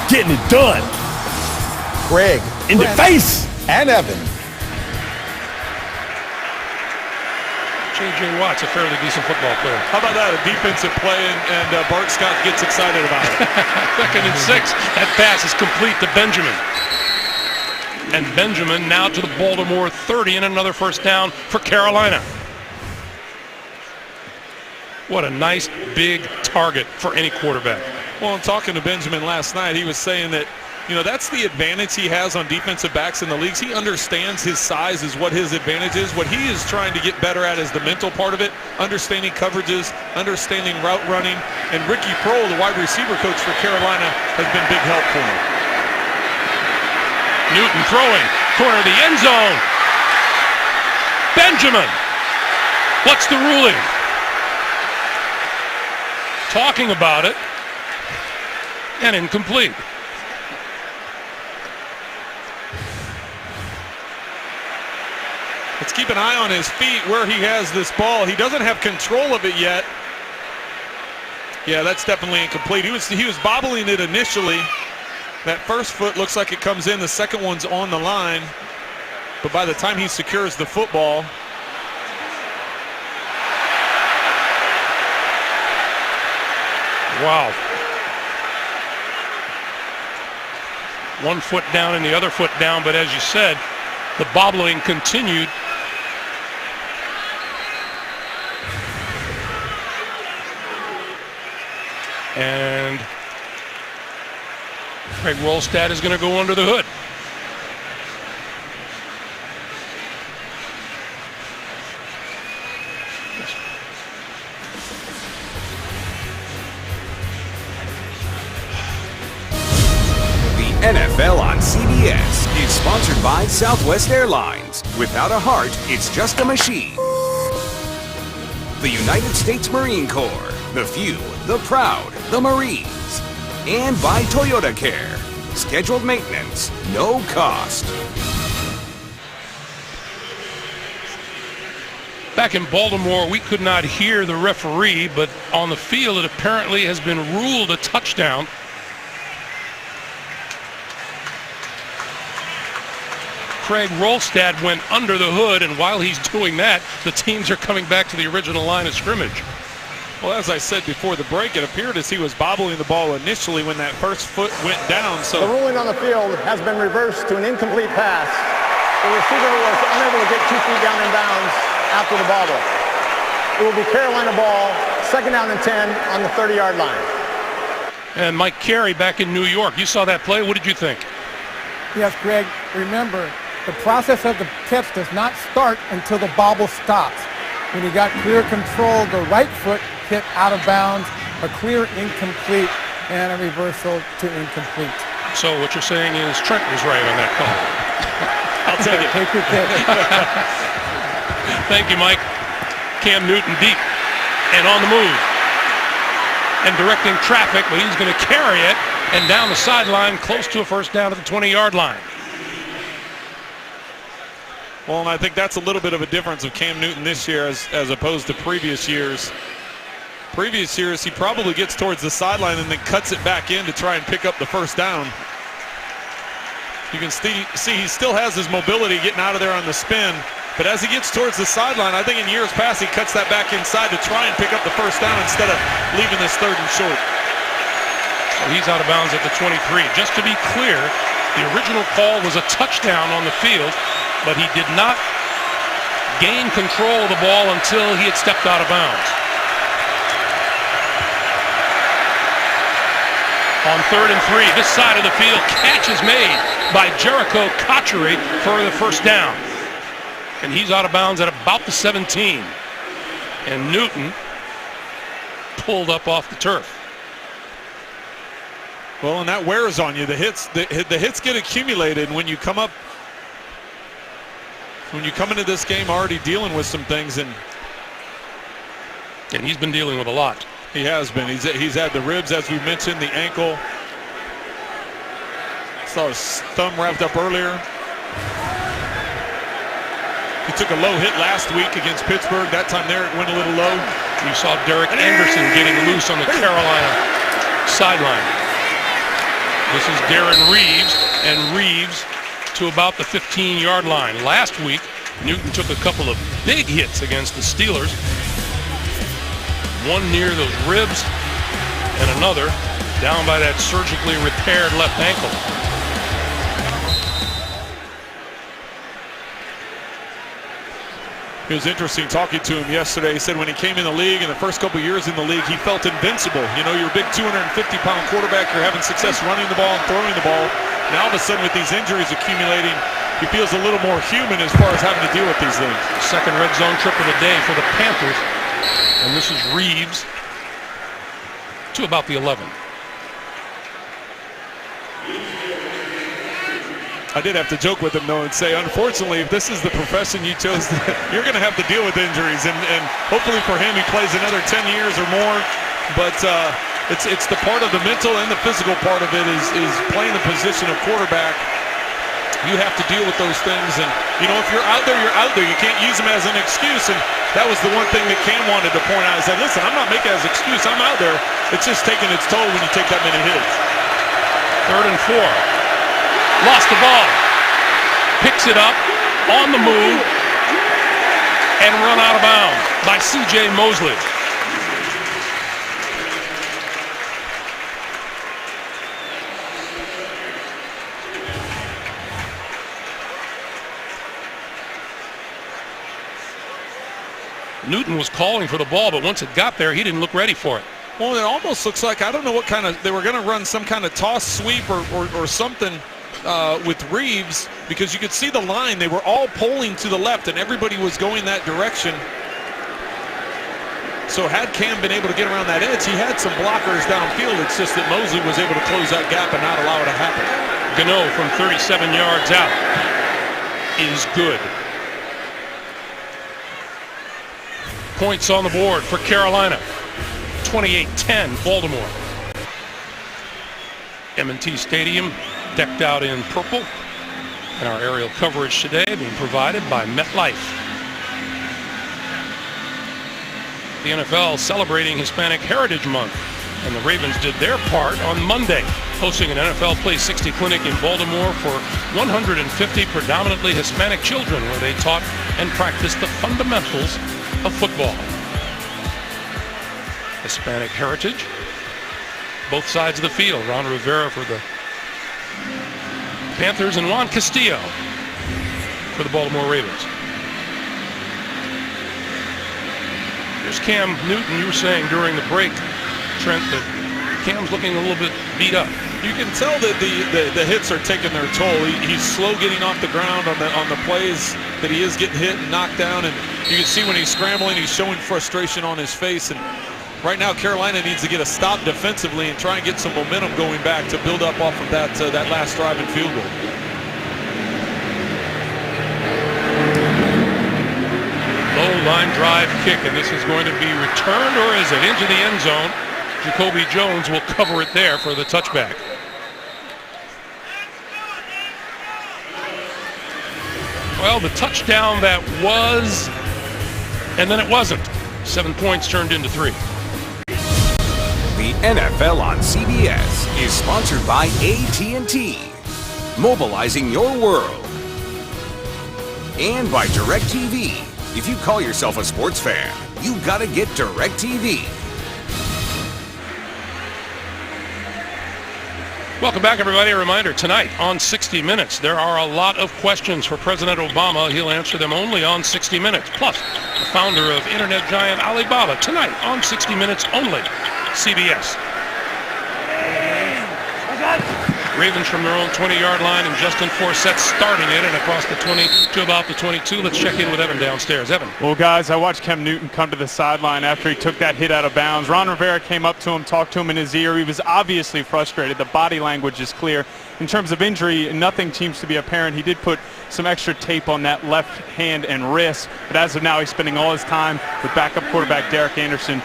getting it done. Greg. In the face. And Evan. J.J. Watt's a fairly decent football player. How about that? A defensive play, and Bart Scott gets excited about it. 2nd and 6. That pass is complete to Benjamin. And Benjamin now to the Baltimore 30 and another first down for Carolina. What a nice big target for any quarterback. Well, in talking to Benjamin last night, he was saying that, that's the advantage he has on defensive backs in the leagues. He understands his size is what his advantage is. What he is trying to get better at is the mental part of it, understanding coverages, understanding route running. And Ricky Prohl, the wide receiver coach for Carolina, has been big help for him. Newton throwing, corner of the end zone. Benjamin. What's the ruling? Talking about it. And incomplete. Let's keep an eye on his feet where he has this ball. He doesn't have control of it yet. Yeah, that's definitely incomplete. He was bobbling it initially. That first foot looks like it comes in. The second one's on the line. But by the time he secures the football, wow. One foot down and the other foot down, but as you said, the bobbling continued. And Craig Rolstad is going to go under the hood. NFL on CBS is sponsored by Southwest Airlines. Without a heart, it's just a machine. The United States Marine Corps. The few, the proud, the Marines. And by Toyota Care. Scheduled maintenance, no cost. Back in Baltimore, we could not hear the referee, but on the field it apparently has been ruled a touchdown. Craig Rolstad went under the hood, and while he's doing that, the teams are coming back to the original line of scrimmage. Well, as I said before the break, it appeared as he was bobbling the ball initially when that first foot went down. So the ruling on the field has been reversed to an incomplete pass. The receiver was unable to get 2 feet down in bounds after the bobble. It will be Carolina ball, 2nd down and 10 on the 30-yard line. And Mike Carey back in New York. You saw that play. What did you think? Yes, Greg, remember, the process of the catch does not start until the bobble stops. When he got clear control, the right foot hit out of bounds, a clear incomplete, and a reversal to incomplete. So what you're saying is Trent was right on that call. I'll take it. Take your pick. Thank you, Mike. Cam Newton deep and on the move and directing traffic, but he's going to carry it and down the sideline close to a first down at the 20-yard line. Well, and I think that's a little bit of a difference of Cam Newton this year as opposed to previous years. Previous years, he probably gets towards the sideline and then cuts it back in to try and pick up the first down. You can see he still has his mobility getting out of there on the spin, but as he gets towards the sideline, I think in years past he cuts that back inside to try and pick up the first down instead of leaving this 3rd and short. So he's out of bounds at the 23. Just to be clear, the original call was a touchdown on the field, but he did not gain control of the ball until he had stepped out of bounds. On 3rd and 3, this side of the field, catch is made by Jericho Cotchery for the first down. And he's out of bounds at about the 17. And Newton pulled up off the turf. Well, and that wears on you. The hits get accumulated when you come up. When you come into this game already dealing with some things, and he's been dealing with a lot. He has been. He's had the ribs, as we mentioned, the ankle. Saw his thumb wrapped up earlier. He took a low hit last week against Pittsburgh. That time there it went a little low. You saw Derek Anderson getting loose on the Carolina sideline. This is Darren Reeves, and Reeves to about the 15-yard line. Last week, Newton took a couple of big hits against the Steelers. One near those ribs and another down by that surgically repaired left ankle. It was interesting talking to him yesterday. He said when he came in the league, in the first couple years in the league, he felt invincible. You know, you're a big 250-pound quarterback. You're having success running the ball and throwing the ball. Now all of a sudden with these injuries accumulating, he feels a little more human as far as having to deal with these things. Second red zone trip of the day for the Panthers. And this is Reeves to about the 11. I did have to joke with him, though, and say, unfortunately, if this is the profession you chose, you're going to have to deal with injuries. And hopefully for him, he plays another 10 years or more. But it's the part of the mental and the physical part of it is playing the position of quarterback. You have to deal with those things. And, you know, if you're out there, you're out there. You can't use them as an excuse. And that was the one thing that Cam wanted to point out. He said, listen, I'm not making it as an excuse. I'm out there. It's just taking its toll when you take that many hits. 3rd and 4. Lost the ball. Picks it up on the move and run out of bounds by C.J. Mosley. Newton was calling for the ball, but once it got there, he didn't look ready for it. Well, it almost looks like, I don't know what kind of, they were going to run some kind of toss sweep or something with Reeves, because you could see the line. They were all pulling to the left, and everybody was going that direction. So had Cam been able to get around that edge, he had some blockers downfield. It's just that Mosley was able to close that gap and not allow it to happen. Gano from 37 yards out is good. Points on the board for Carolina. 28-10 Baltimore. M&T Stadium decked out in purple, and our aerial coverage today being provided by MetLife. The NFL celebrating Hispanic Heritage Month, and the Ravens did their part on Monday, hosting an NFL Play 60 clinic in Baltimore for 150 predominantly Hispanic children, where they taught and practiced the fundamentals of football. Hispanic heritage, both sides of the field. Ron Rivera for the Panthers and Juan Castillo for the Baltimore Ravens. There's Cam Newton. You were saying during the break, Trent, that Cam's looking a little bit beat up. You can tell that the hits are taking their toll. He's slow getting off the ground on the plays that he is getting hit and knocked down, and you can see when he's scrambling, he's showing frustration on his face. And right now, Carolina needs to get a stop defensively and try and get some momentum going back to build up off of that last drive and field goal. Low line drive kick, and this is going to be returned, or is it into the end zone? Jacoby Jones will cover it there for the touchback. Well, the touchdown that was, and then it wasn't. 7 points turned into 3. The NFL on CBS is sponsored by AT&T, mobilizing your world. And by DirecTV. If you call yourself a sports fan, you gotta get DirecTV. Welcome back, everybody. A reminder, tonight on 60 Minutes, there are a lot of questions for President Obama. He'll answer them only on 60 Minutes. Plus, the founder of internet giant Alibaba, tonight on 60 Minutes only, CBS. Ravens from their own 20-yard line, and Justin Forsett starting it and across the 20 to about the 22. Let's check in with Evan downstairs. Evan. Well, guys, I watched Cam Newton come to the sideline after he took that hit out of bounds. Ron Rivera came up to him, talked to him in his ear. He was obviously frustrated. The body language is clear. In terms of injury, nothing seems to be apparent. He did put some extra tape on that left hand and wrist, but as of now, he's spending all his time with backup quarterback Derek Anderson,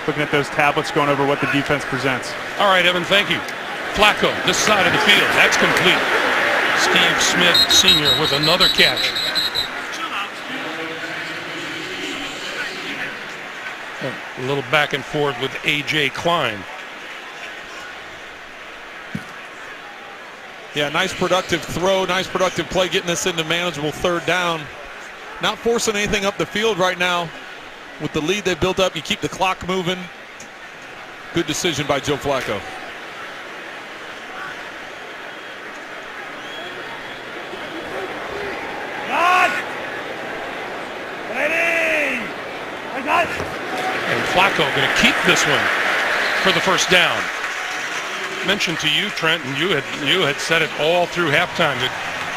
looking at those tablets, going over what the defense presents. All right, Evan, thank you. Flacco, this side of the field, that's complete. Steve Smith Sr. with another catch. A little back and forth with A.J. Klein. Yeah, nice productive throw, nice productive play, getting us into manageable third down. not forcing anything up the field right now. With the lead they built up, you keep the clock moving. Good decision by Joe Flacco. And Flacco going to keep this one for the first down. Mentioned to you, Trent, and you had said it all through halftime that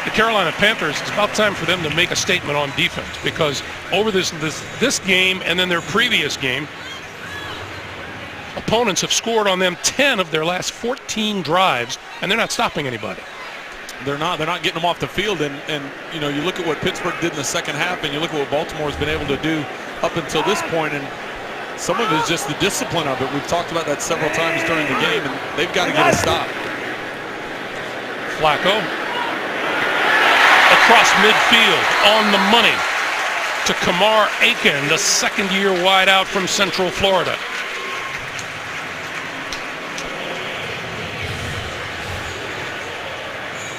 the Carolina Panthers, it's about time for them to make a statement on defense, because over this game and then their previous game, opponents have scored on them 10 of their last 14 drives, and they're not stopping anybody. They're not getting them off the field, and you know, you look at what Pittsburgh did in the second half, and you look at what Baltimore's been able to do up until this point, and some of it is just the discipline of it. We've talked about that several times during the game, and they've got to get a stop. Flacco across midfield on the money to Kamar Aiken, the second-year wideout from Central Florida.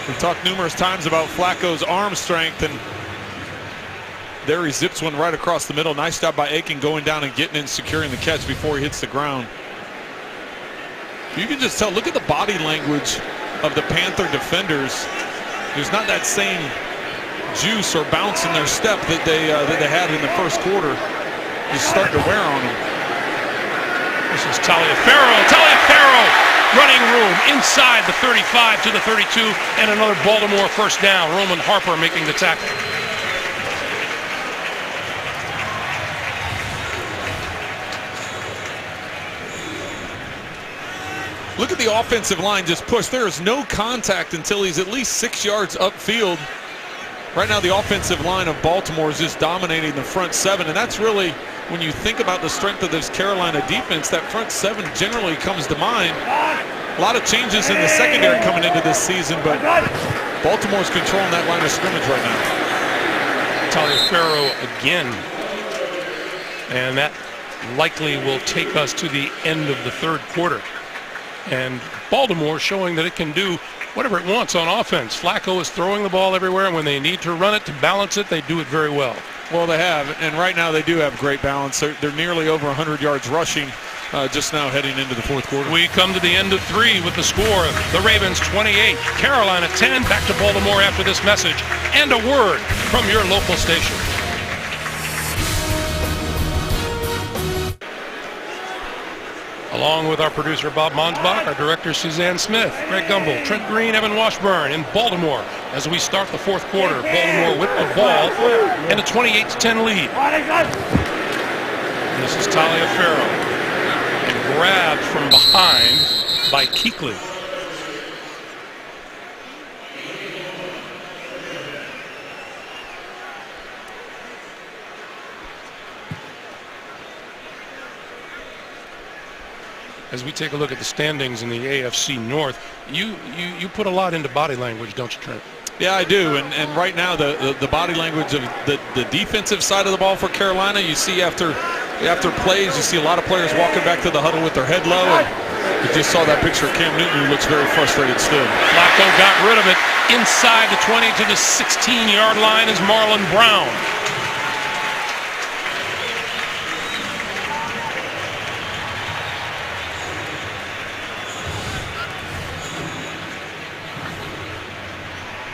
We've talked numerous times about Flacco's arm strength, and there he zips one right across the middle. Nice job by Aiken going down and getting in, securing the catch before he hits the ground. You can just tell, look at the body language of the Panther defenders. There's not that same juice or bounce in their step that they had in the first quarter. Just starting to wear on them. This is Taliaferro. Running room inside the 35 to the 32, and another Baltimore first down. Roman Harper making the tackle. Look at the offensive line just push. There is no contact until he's at least 6 yards upfield. Right now the offensive line of Baltimore is just dominating the front seven, and that's really, when you think about the strength of this Carolina defense, that front seven generally comes to mind. A lot of changes in the secondary coming into this season, but Baltimore's controlling that line of scrimmage right now. Taliaferro again, and that likely will take us to the end of the third quarter. And Baltimore showing that it can do whatever it wants on offense. Flacco is throwing the ball everywhere, and when they need to run it to balance it, they do it very well. Well, they have, and right now they do have great balance. They're nearly over 100 yards rushing just now heading into the fourth quarter. We come to the end of three with the score. The Ravens 28, Carolina 10. Back to Baltimore after this message and a word from your local station. Along with our producer Bob Monsbach, our director Suzanne Smith, Greg Gumbel, Trent Green, Evan Washburn in Baltimore as we start the fourth quarter. Baltimore with the ball and a 28-10 lead. This is Taliaferro, and grabbed from behind by Kuechly. As we take a look at the standings in the AFC North, you put a lot into body language, don't you, Trent? Yeah, I do, and right now the body language of the defensive side of the ball for Carolina, you see after plays, you see a lot of players walking back to the huddle with their head low, and you just saw that picture of Cam Newton, who looks very frustrated still. Flacco got rid of it inside the 20 to the 16-yard line is Marlon Brown.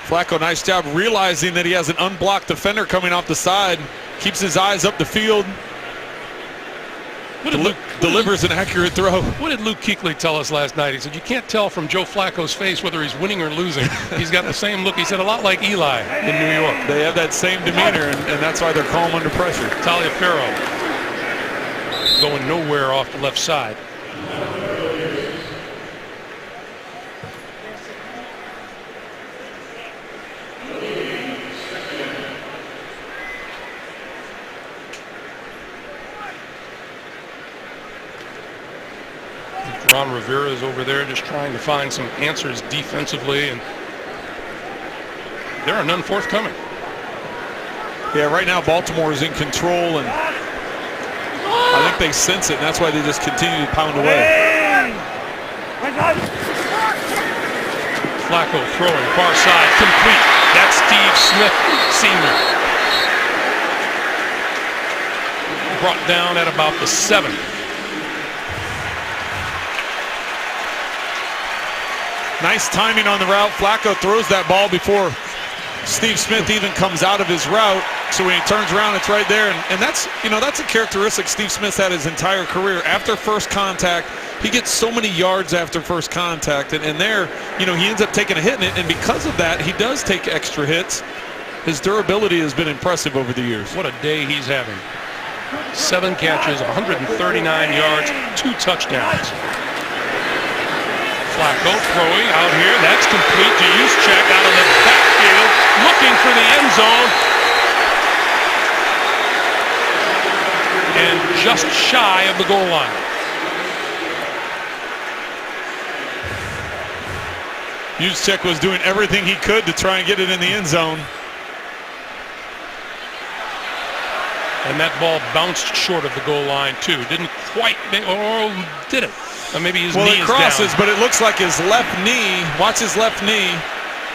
Flacco, nice job realizing that he has an unblocked defender coming off the side. Keeps his eyes up the field. Delivers an accurate throw. What did Luke Kuechly tell us last night? He said, you can't tell from Joe Flacco's face whether he's winning or losing. He's got the same look. He said, a lot like Eli in New York. They have that same demeanor, and that's why they're calm under pressure. Taliaferro going nowhere off the left side. Ron Rivera is over there just trying to find some answers defensively, and there are none forthcoming. Yeah, right now Baltimore is in control, and I think they sense it, and that's why they just continue to pound away. Flacco throwing far side, complete. That's Steve Smith, Sr. brought down at about the 7. Nice timing on the route. Flacco throws that ball before Steve Smith even comes out of his route. So when he turns around, it's right there. And that's, that's a characteristic Steve Smith's had his entire career. After first contact, he gets so many yards after first contact. And there, he ends up taking a hit in it. And because of that, he does take extra hits. His durability has been impressive over the years. What a day he's having. 7 catches, 139 yards, 2 touchdowns. Flacco throwing out here. That's complete to Juszczyk out of the backfield, looking for the end zone. And just shy of the goal line. Juszczyk was doing everything he could to try and get it in the end zone. And that ball bounced short of the goal line, too. Didn't quite, or did it? Or maybe his knee it crosses, is down. but it looks like his left knee, watch his left knee,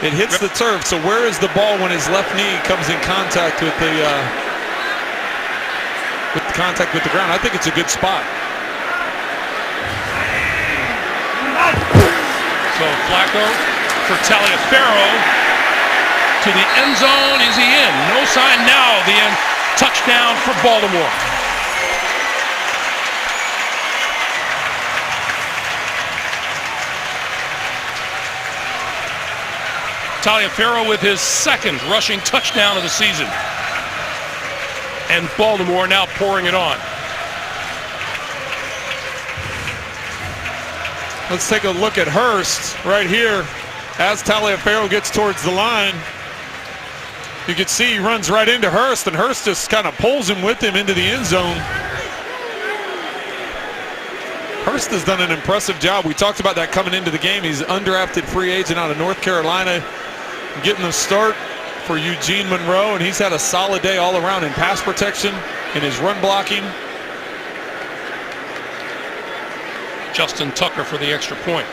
it hits the turf. So where is the ball when his left knee comes in contact with the ground? I think it's a good spot. So Flacco for Taliaferro to the end zone. Is he in? No sign now. The end. Touchdown for Baltimore. Taliaferro with his 2nd rushing touchdown of the season. And Baltimore now pouring it on. Let's take a look at Hurst right here. As Taliaferro gets towards the line, you can see he runs right into Hurst, and Hurst just kind of pulls him with him into the end zone. Hurst has done an impressive job. We talked about that coming into the game. He's an undrafted free agent out of North Carolina, getting the start for Eugene Monroe, and he's had a solid day all around in pass protection, in his run blocking. Justin Tucker for the extra point.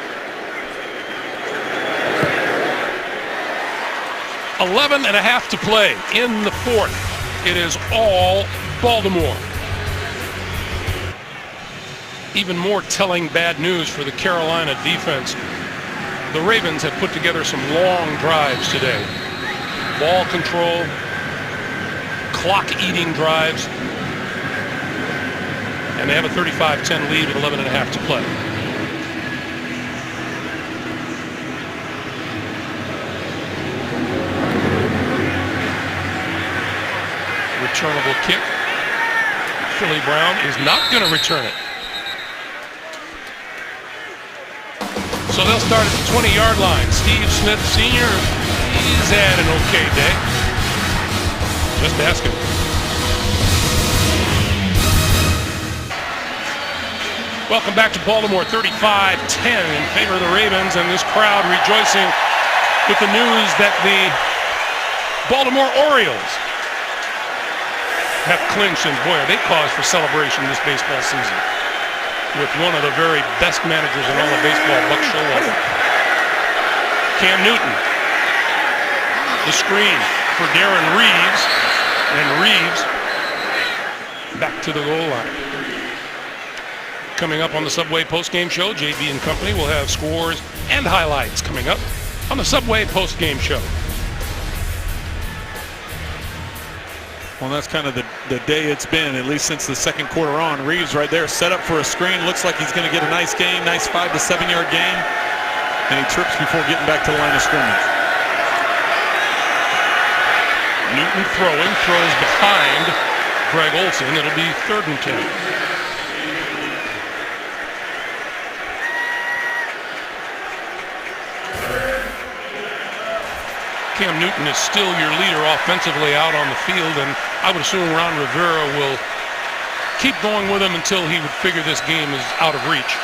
11 and a half to play in the 4th. It is all Baltimore. Even more telling bad news for the Carolina defense. The Ravens have put together some long drives today. Ball control, clock-eating drives. And they have a 35-10 lead with 11 and a half to play. Returnable kick. Philly Brown is not going to return it. So they'll start at the 20-yard line. Steve Smith Sr. He's had an okay day. Just asking. Welcome back to Baltimore. 35-10 in favor of the Ravens, and this crowd rejoicing with the news that the Baltimore Orioles have clinched, and boy, are they cause for celebration this baseball season with one of the very best managers in all of baseball, Buck Showalter. Cam Newton, the screen for Darren Reeves, and Reeves back to the goal line. Coming up on the Subway postgame show, JB and company will have scores and highlights coming up on the Subway postgame show. Well, that's kind of the day it's been, at least since the second quarter on. Reeves right there set up for a screen. Looks like he's going to get a nice game, nice 5 to 7 yard game. And he trips before getting back to the line of scrimmage. Newton throwing, throws behind Greg Olsen. It'll be 3rd and 10. Cam Newton is still your leader offensively out on the field, and I would assume Ron Rivera will keep going with him until he would figure this game is out of reach.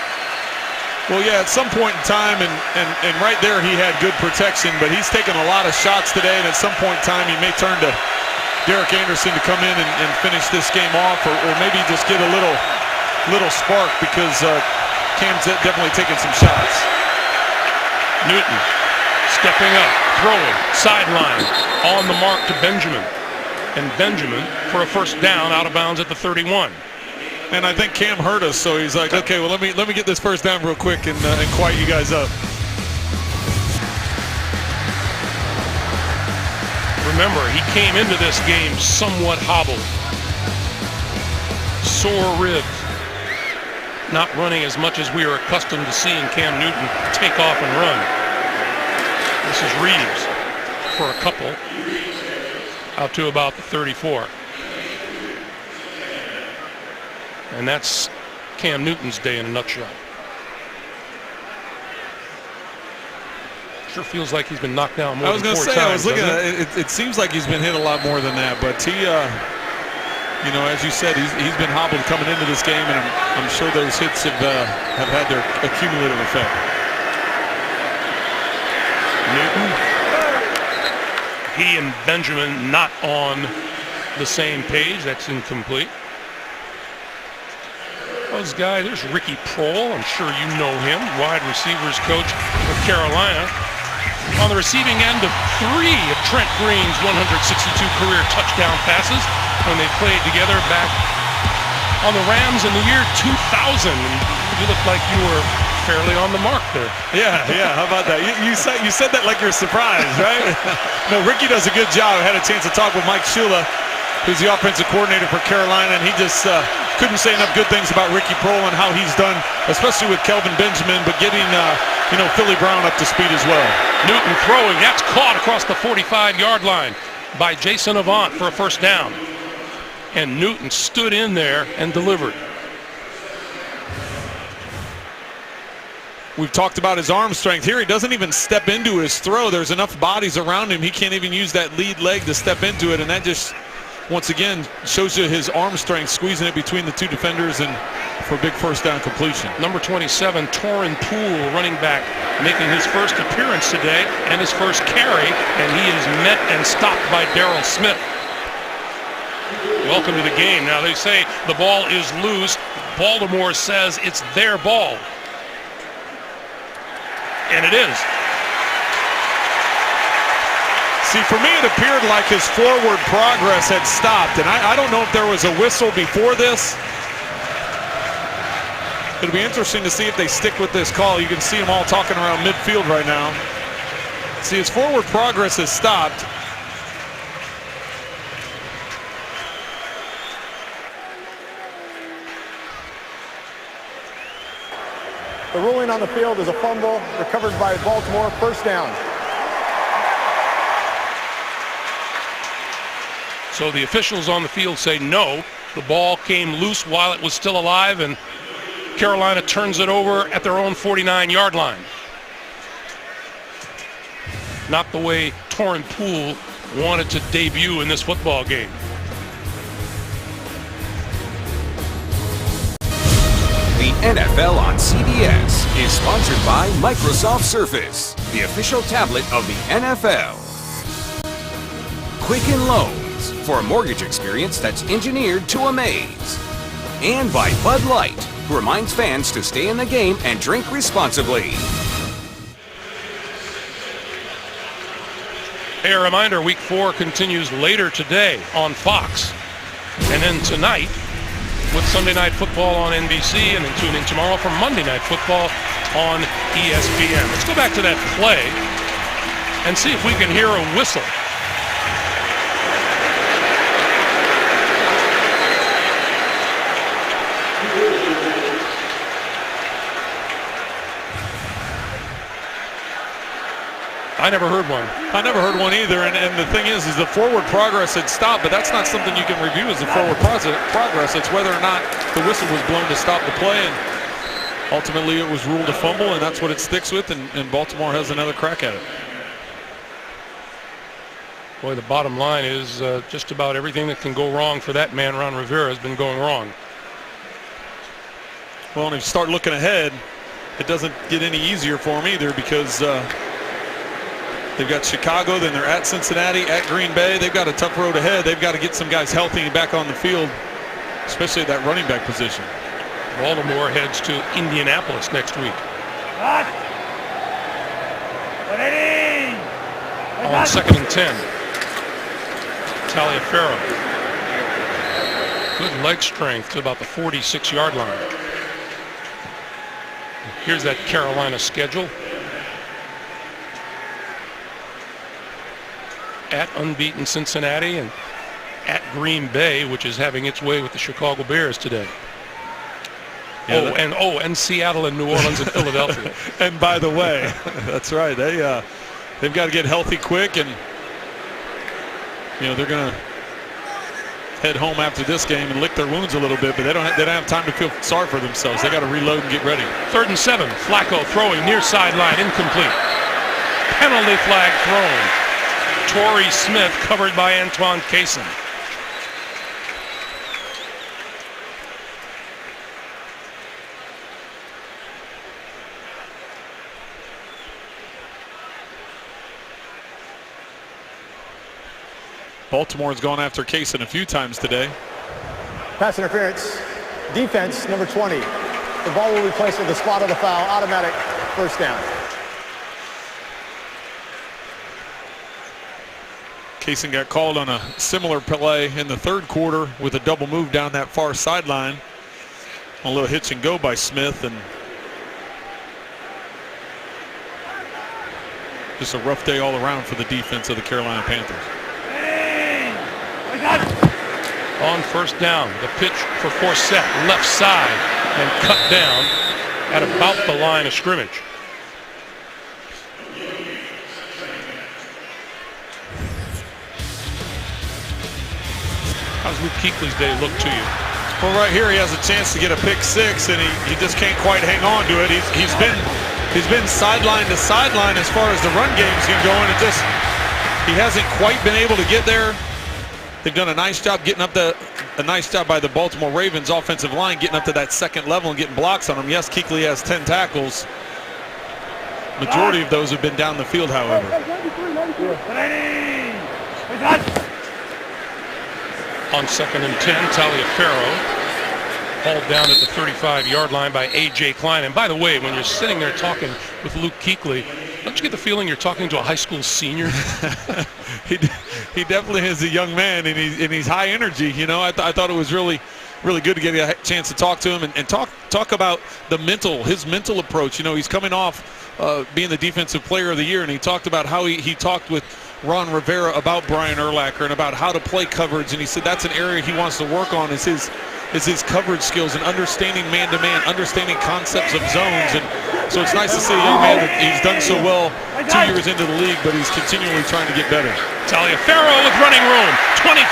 Well, yeah, at some point in time, and right there he had good protection, but he's taken a lot of shots today, and at some point in time he may turn to Derek Anderson to come in and finish this game off, or maybe just get a little spark, because Cam's definitely taking some shots. Newton stepping up, throwing, sideline, on the mark to Benjamin. And Benjamin for a first down out of bounds at the 31. And I think Cam heard us, so he's like, okay, well, let me get this first down real quick and quiet you guys up. Remember, he came into this game somewhat hobbled. Sore ribs. Not running as much as we are accustomed to seeing Cam Newton take off and run. This is Reeves for a couple out to about the 34. And that's Cam Newton's day in a nutshell. Sure feels like he's been knocked down more than 4 times. I was looking at it. It seems like he's been hit a lot more than that, but he, you know, as you said, he's been hobbled coming into this game, and I'm sure those hits have had their accumulative effect. Newton. He and Benjamin not on the same page. That's incomplete. Those guys, there's Ricky Prohl. I'm sure you know him, wide receivers coach with Carolina. On the receiving end of 3 of Trent Green's 162 career touchdown passes when they played together back on the Rams in the year 2000. You looked like you were fairly on the mark there. Yeah. How about that? You said that like you're surprised, right? No, Ricky does a good job. I had a chance to talk with Mike Shula, who's the offensive coordinator for Carolina, and he just couldn't say enough good things about Ricky Prohl and how he's done, especially with Kelvin Benjamin, but getting Philly Brown up to speed as well. Newton throwing, that's caught across the 45-yard line by Jason Avant for a first down. And Newton stood in there and delivered. We've talked about his arm strength. Here he doesn't even step into his throw. There's enough bodies around him. He can't even use that lead leg to step into it, and that just, once again, shows you his arm strength, squeezing it between the 2 defenders and for a big first down completion. Number 27, Torrin Poole, running back, making his first appearance today and his first carry, and he is met and stopped by Darryl Smith. Welcome to the game. Now they say the ball is loose. Baltimore says it's their ball. And it is. See, for me, it appeared like his forward progress had stopped, and I don't know if there was a whistle before this. It'll be interesting to see if they stick with this call. You can see them all talking around midfield right now. See, his forward progress has stopped. The ruling on the field is a fumble recovered by Baltimore, first down. So the officials on the field say no. The ball came loose while it was still alive, and Carolina turns it over at their own 49-yard line. Not the way Torrin Poole wanted to debut in this football game. The NFL on CBS is sponsored by Microsoft Surface, the official tablet of the NFL. Quicken Loans, for a mortgage experience that's engineered to amaze. And by Bud Light, who reminds fans to stay in the game and drink responsibly. Hey, a reminder, Week 4 continues later today on Fox. And then tonight with Sunday Night Football on NBC, and then tune in tomorrow for Monday Night Football on ESPN. Let's go back to that play and see if we can hear a whistle. I never heard one. I never heard one either, and the thing is the forward progress had stopped, but that's not something you can review as the forward progress. It's whether or not the whistle was blown to stop the play, and ultimately it was ruled a fumble, and that's what it sticks with, and Baltimore has another crack at it. Boy, the bottom line is just about everything that can go wrong for that man, Ron Rivera, has been going wrong. Well, and if you start looking ahead, it doesn't get any easier for him either, because they've got Chicago, then they're at Cincinnati, at Green Bay. They've got a tough road ahead. They've got to get some guys healthy and back on the field, especially at that running back position. Baltimore heads to Indianapolis next week. On 2nd and 10. Taliaferro. Good leg strength to about the 46-yard line. Here's that Carolina schedule. At unbeaten Cincinnati and at Green Bay, which is having its way with the Chicago Bears today. Yeah, and Seattle and New Orleans and Philadelphia. And by the way, that's right. They've got to get healthy quick, and they're going to head home after this game and lick their wounds a little bit. But they don't have time to feel sorry for themselves. They got to reload and get ready. 3rd and 7. Flacco throwing near sideline, incomplete. Penalty flag thrown. Torrey Smith covered by Antoine Cason. Baltimore's gone after Cason a few times today. Pass interference. Defense, number 20. The ball will be placed at the spot of the foul. Automatic first down. Cason got called on a similar play in the 3rd quarter with a double move down that far sideline. A little hitch and go by Smith, and just a rough day all around for the defense of the Carolina Panthers. On first down, the pitch for Forsett, left side, and cut down at about the line of scrimmage. How's Luke Kuechly's day look to you? Well, right here he has a chance to get a pick 6, and he just can't quite hang on to it. He's been sideline to sideline as far as the run game's going, and he hasn't quite been able to get there. They've done a nice job getting up a nice job by the Baltimore Ravens offensive line, getting up to that 2nd level and getting blocks on them. Yes, Kuechly has 10 tackles. Majority of those have been down the field, however. On 2nd and 10, Taliaferro hauled down at the 35-yard line by A.J. Klein. And by the way, when you're sitting there talking with Luke Kuechly, don't you get the feeling you're talking to a high school senior? He definitely is a young man, and he's high energy. I thought it was really good to get a chance to talk to him and talk about his mental approach. He's coming off being the defensive player of the year, and he talked about how he talked with Ron Rivera about Brian Urlacher and about how to play coverage, and he said that's an area he wants to work on is his coverage skills and understanding man-to-man, understanding concepts of zones. And so it's nice to see a young man that he's done so well 2 years into the league, but he's continually trying to get better. Taliaferro with running room, 25,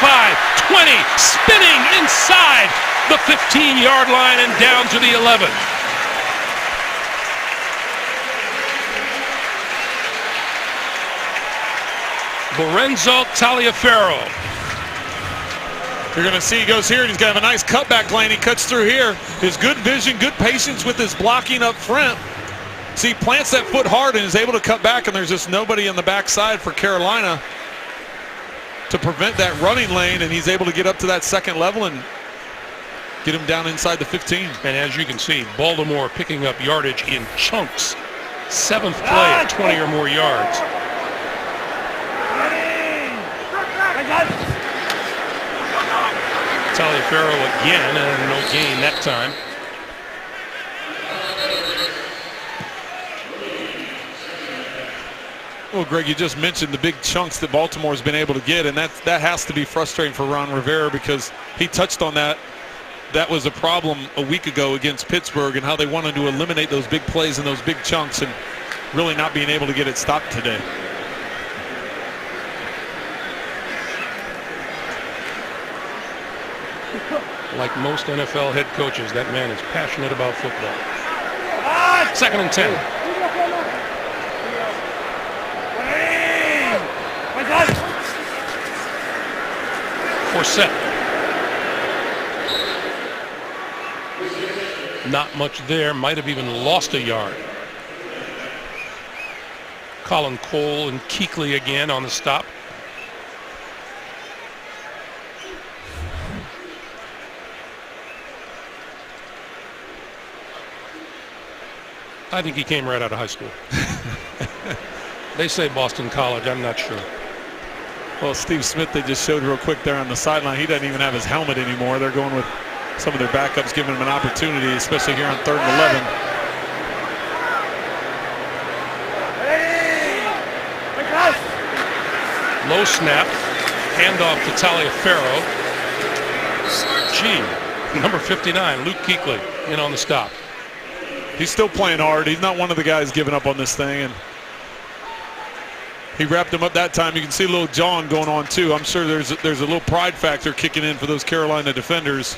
20, spinning inside the 15-yard line and down to the 11. Lorenzo Taliaferro. You're going to see he goes here, and he's going to have a nice cutback lane. He cuts through here. His good vision, good patience with his blocking up front. See, he plants that foot hard and is able to cut back, and there's just nobody on the backside for Carolina to prevent that running lane, and he's able to get up to that 2nd level and get him down inside the 15. And as you can see, Baltimore picking up yardage in chunks. 7th play of 20 or more yards. Taliaferro again, and no gain that time. Well, Greg, you just mentioned the big chunks that Baltimore's been able to get, and that has to be frustrating for Ron Rivera because he touched on that. That was a problem a week ago against Pittsburgh and how they wanted to eliminate those big plays and those big chunks and really not being able to get it stopped today. Like most NFL head coaches, that man is passionate about football. 2nd and 10. Forsett. Not much there. Might have even lost a yard. Colin Cole and Kuechly again on the stop. I think he came right out of high school. They say Boston College. I'm not sure. Well, Steve Smith, they just showed real quick there on the sideline. He doesn't even have his helmet anymore. They're going with some of their backups, giving him an opportunity, especially here on 3rd and 11. Low snap, handoff to Taliaferro. Number 59, Luke Kuechly, in on the stop. He's still playing hard. He's not one of the guys giving up on this thing, and he wrapped him up that time. You can see a little jawing going on too. I'm sure there's a little pride factor kicking in for those Carolina defenders.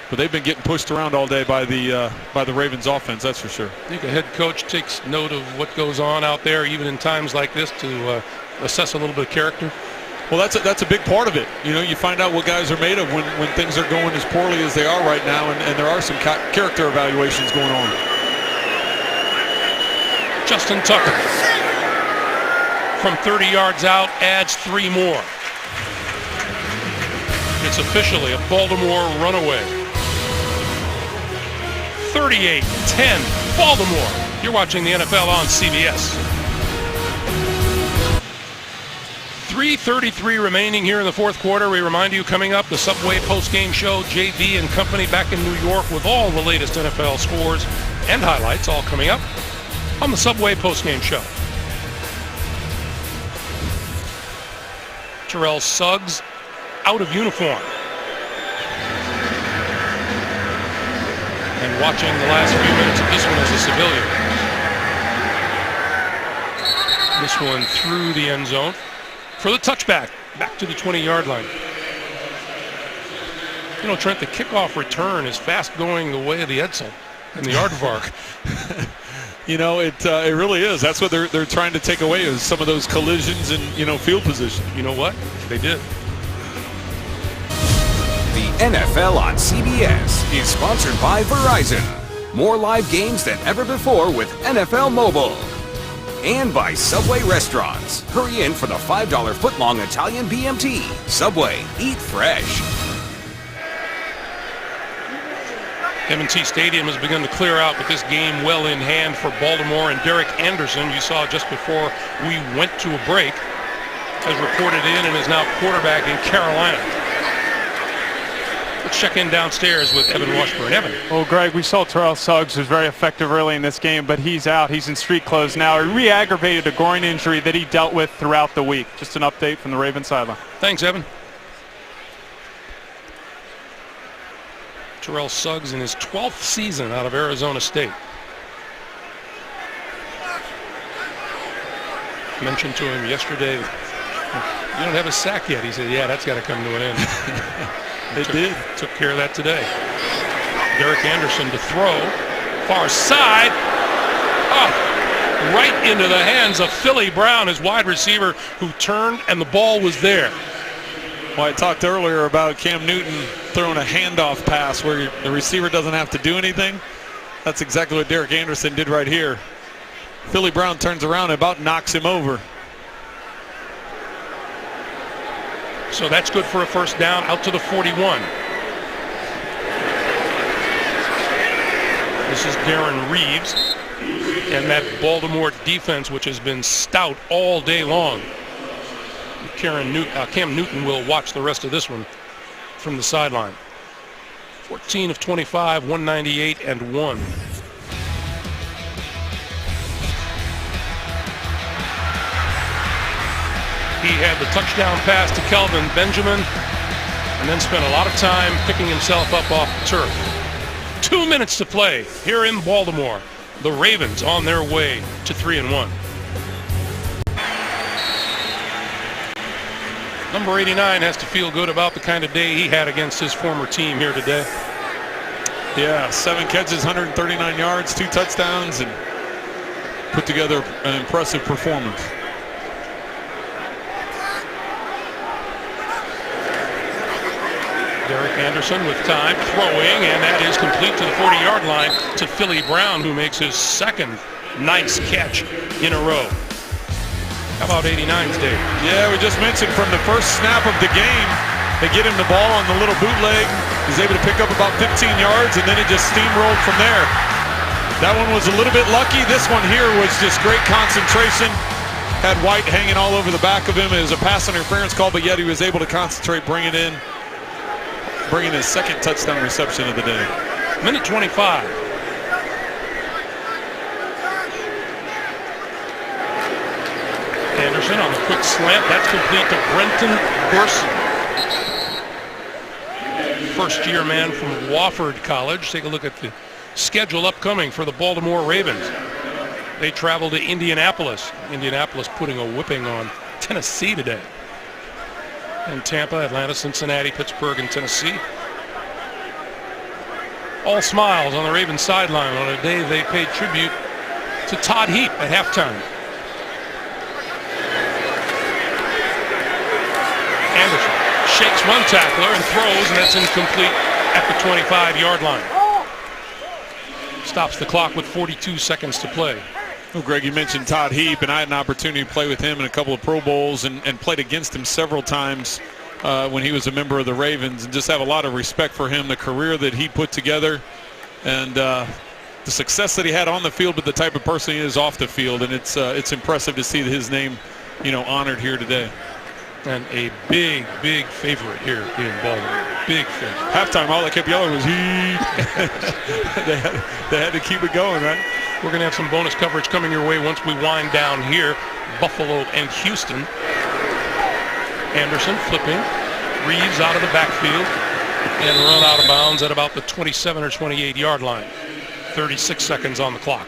But they've been getting pushed around all day by the Ravens offense, that's for sure. I think a head coach takes note of what goes on out there, even in times like this, to assess a little bit of character. Well, that's a big part of it. You know, you find out what guys are made of when things are going as poorly as they are right now, and there are some character evaluations going on. Justin Tucker, from 30 yards out, adds 3 more. It's officially a Baltimore runaway. 38-10, Baltimore. You're watching the NFL on CBS. 3:33 remaining here in the fourth quarter. We remind you, coming up, the Subway post-game show, JV and company back in New York with all the latest NFL scores and highlights, all coming up on the Subway post-game show. Terrell Suggs out of uniform. And watching the last few minutes of this one as a civilian. This one through the end zone for the touchback, back to the 20-yard line. You know, Trent, the kickoff return is fast going the way of the Edsel and the aardvark. You know, it really is. That's what they're trying to take away, is some of those collisions and, you know, field position. You know what? They did. The NFL on CBS is sponsored by Verizon. More live games than ever before with NFL Mobile. And by Subway Restaurants. Hurry in for the $5 footlong Italian BMT. Subway, eat fresh. M&T Stadium has begun to clear out with this game well in hand for Baltimore, and Derek Anderson, you saw just before we went to a break, has reported in and is now quarterback in Carolina. Let's check in downstairs with Evan Washburn. Evan. Well, Greg, we saw Terrell Suggs was very effective early in this game, but he's out. He's in street clothes now. He re-aggravated a groin injury that he dealt with throughout the week. Just an update from the Ravens sideline. Thanks, Evan. Terrell Suggs in his 12th season out of Arizona State. Mentioned to him yesterday, you don't have a sack yet. He said, yeah, that's got to come to an end. Took care of that today. Derek Anderson to throw. Far side. Oh, right into the hands of Philly Brown, his wide receiver, who turned and the ball was there. Well, I talked earlier about Cam Newton throwing a handoff pass where the receiver doesn't have to do anything. That's exactly what Derek Anderson did right here. Philly Brown turns around and about knocks him over. So that's good for a first down out to the 41. This is Darren Reeves and that Baltimore defense, which has been stout all day long. Cam Newton will watch the rest of this one from the sideline. 14 of 25, 198 and 1. He had the touchdown pass to Kelvin Benjamin and then spent a lot of time picking himself up off the turf. 2 minutes to play here in Baltimore. The Ravens on their way to 3-1. Number 89 has to feel good about the kind of day he had against his former team here today. Yeah, 7 catches, 139 yards, 2 touchdowns, and put together an impressive performance. Derek Anderson with time, throwing, and that is complete to the 40-yard line to Philly Brown, who makes his second nice catch in a row. How about 89's, Dave? Yeah, we just mentioned from the first snap of the game, they get him the ball on the little bootleg. He's able to pick up about 15 yards, and then it just steamrolled from there. That one was a little bit lucky. This one here was just great concentration. had White hanging all over the back of him. It was a pass interference call, but yet he was able to concentrate, bring his second touchdown reception of the day. Minute 25. Anderson on the quick slant. That's complete to Brenton Burson. First-year man from Wofford College. Take a look at the schedule upcoming for the Baltimore Ravens. They travel to Indianapolis. Indianapolis putting a whipping on Tennessee today. And Tampa, Atlanta, Cincinnati, Pittsburgh, and Tennessee. All smiles on the Ravens sideline on a day they paid tribute to Todd Heap at halftime. Anderson shakes one tackler and throws, and that's incomplete at the 25-yard line. Stops the clock with 42 seconds to play. Well, Greg, you mentioned Todd Heap, and I had an opportunity to play with him in a couple of Pro Bowls and played against him several times when he was a member of the Ravens, and just have a lot of respect for him, the career that he put together, and the success that he had on the field, but the type of person he is off the field, and it's impressive to see his name, honored here today. And a big, big favorite here in Baltimore. Big favorite. Halftime, all they kept yelling was Heap. they had to keep it going, right? We're going to have some bonus coverage coming your way once we wind down here. Buffalo and Houston. Anderson flipping. Reeves out of the backfield and run out of bounds at about the 27 or 28-yard line. 36 seconds on the clock.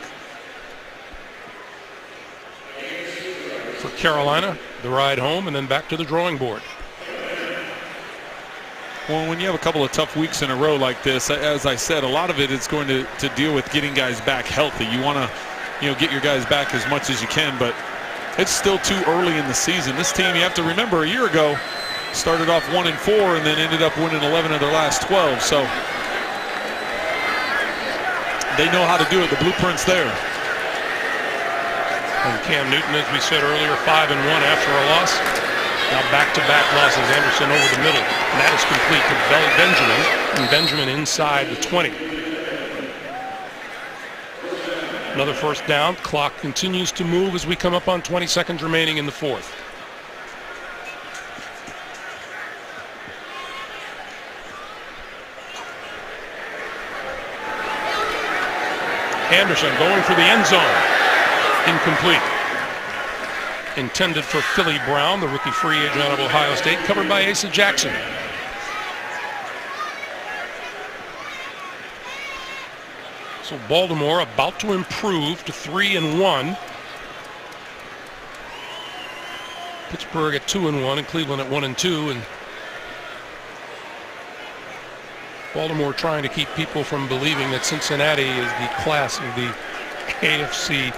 For Carolina, the ride home and then back to the drawing board. Well, when you have a couple of tough weeks in a row like this, as I said, a lot of it is going to deal with getting guys back healthy. You want to, get your guys back as much as you can, but it's still too early in the season. This team, you have to remember, a year ago, started off 1-4 and then ended up winning 11 of their last 12. So they know how to do it. The blueprint's there. And Cam Newton, as we said earlier, 5-1 after a loss. Now back-to-back losses. Anderson over the middle. And that is complete to Benjamin. And Benjamin inside the 20. Another first down. Clock continues to move as we come up on 20 seconds remaining in the fourth. Anderson going for the end zone. Incomplete. Intended for Philly Brown, the rookie free agent out of Ohio State, covered by Asa Jackson. So Baltimore about to improve to 3-1. Pittsburgh at 2-1 and Cleveland at 1-2, and Baltimore trying to keep people from believing that Cincinnati is the class of the AFC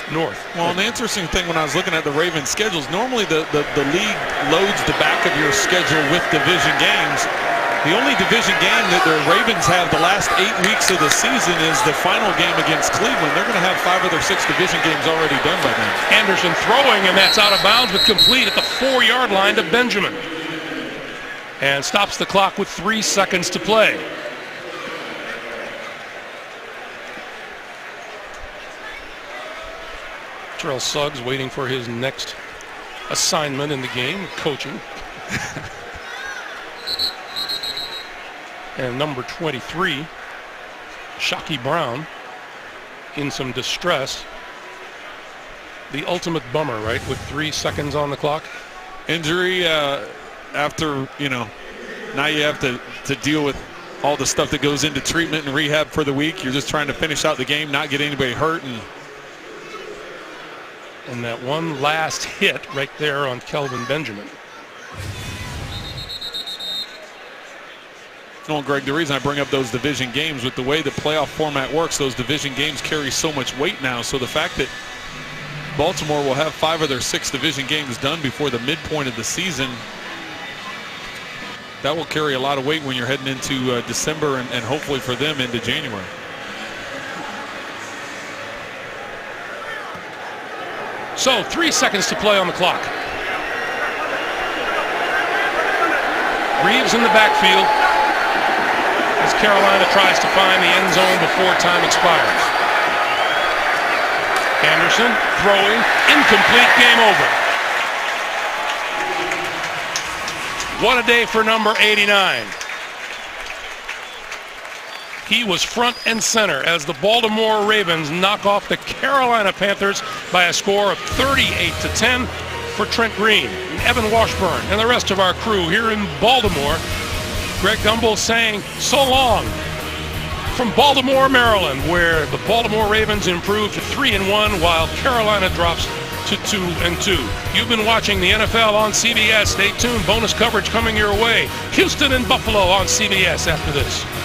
North. Well, the interesting thing when I was looking at the Ravens schedules, normally the league loads the back of your schedule with division games. The only division game that the Ravens have the last 8 weeks of the season is the final game against Cleveland. They're going to have 5 of their 6 division games already done by then. Anderson throwing, and that's out of bounds but complete at the 4-yard line to Benjamin. And stops the clock with 3 seconds to play. Terrell Suggs waiting for his next assignment in the game, coaching. And number 23, Shockey Brown, in some distress. The ultimate bummer, right, with 3 seconds on the clock? Injury after, now you have to deal with all the stuff that goes into treatment and rehab for the week. You're just trying to finish out the game, not get anybody hurt. And that one last hit right there on Kelvin Benjamin. Well, Greg, the reason I bring up those division games, with the way the playoff format works, those division games carry so much weight now. So the fact that Baltimore will have 5 of their 6 division games done before the midpoint of the season, that will carry a lot of weight when you're heading into December and hopefully for them into January. So 3 seconds to play on the clock. Reeves in the backfield as Carolina tries to find the end zone before time expires. Anderson throwing, incomplete, game over. What a day for number 89. He was front and center as the Baltimore Ravens knock off the Carolina Panthers by a score of 38-10 for Trent Green, and Evan Washburn, and the rest of our crew here in Baltimore. Greg Gumbel saying so long from Baltimore, Maryland, where the Baltimore Ravens improve to 3-1 while Carolina drops to 2-2. You've been watching the NFL on CBS. Stay tuned. Bonus coverage coming your way. Houston and Buffalo on CBS after this.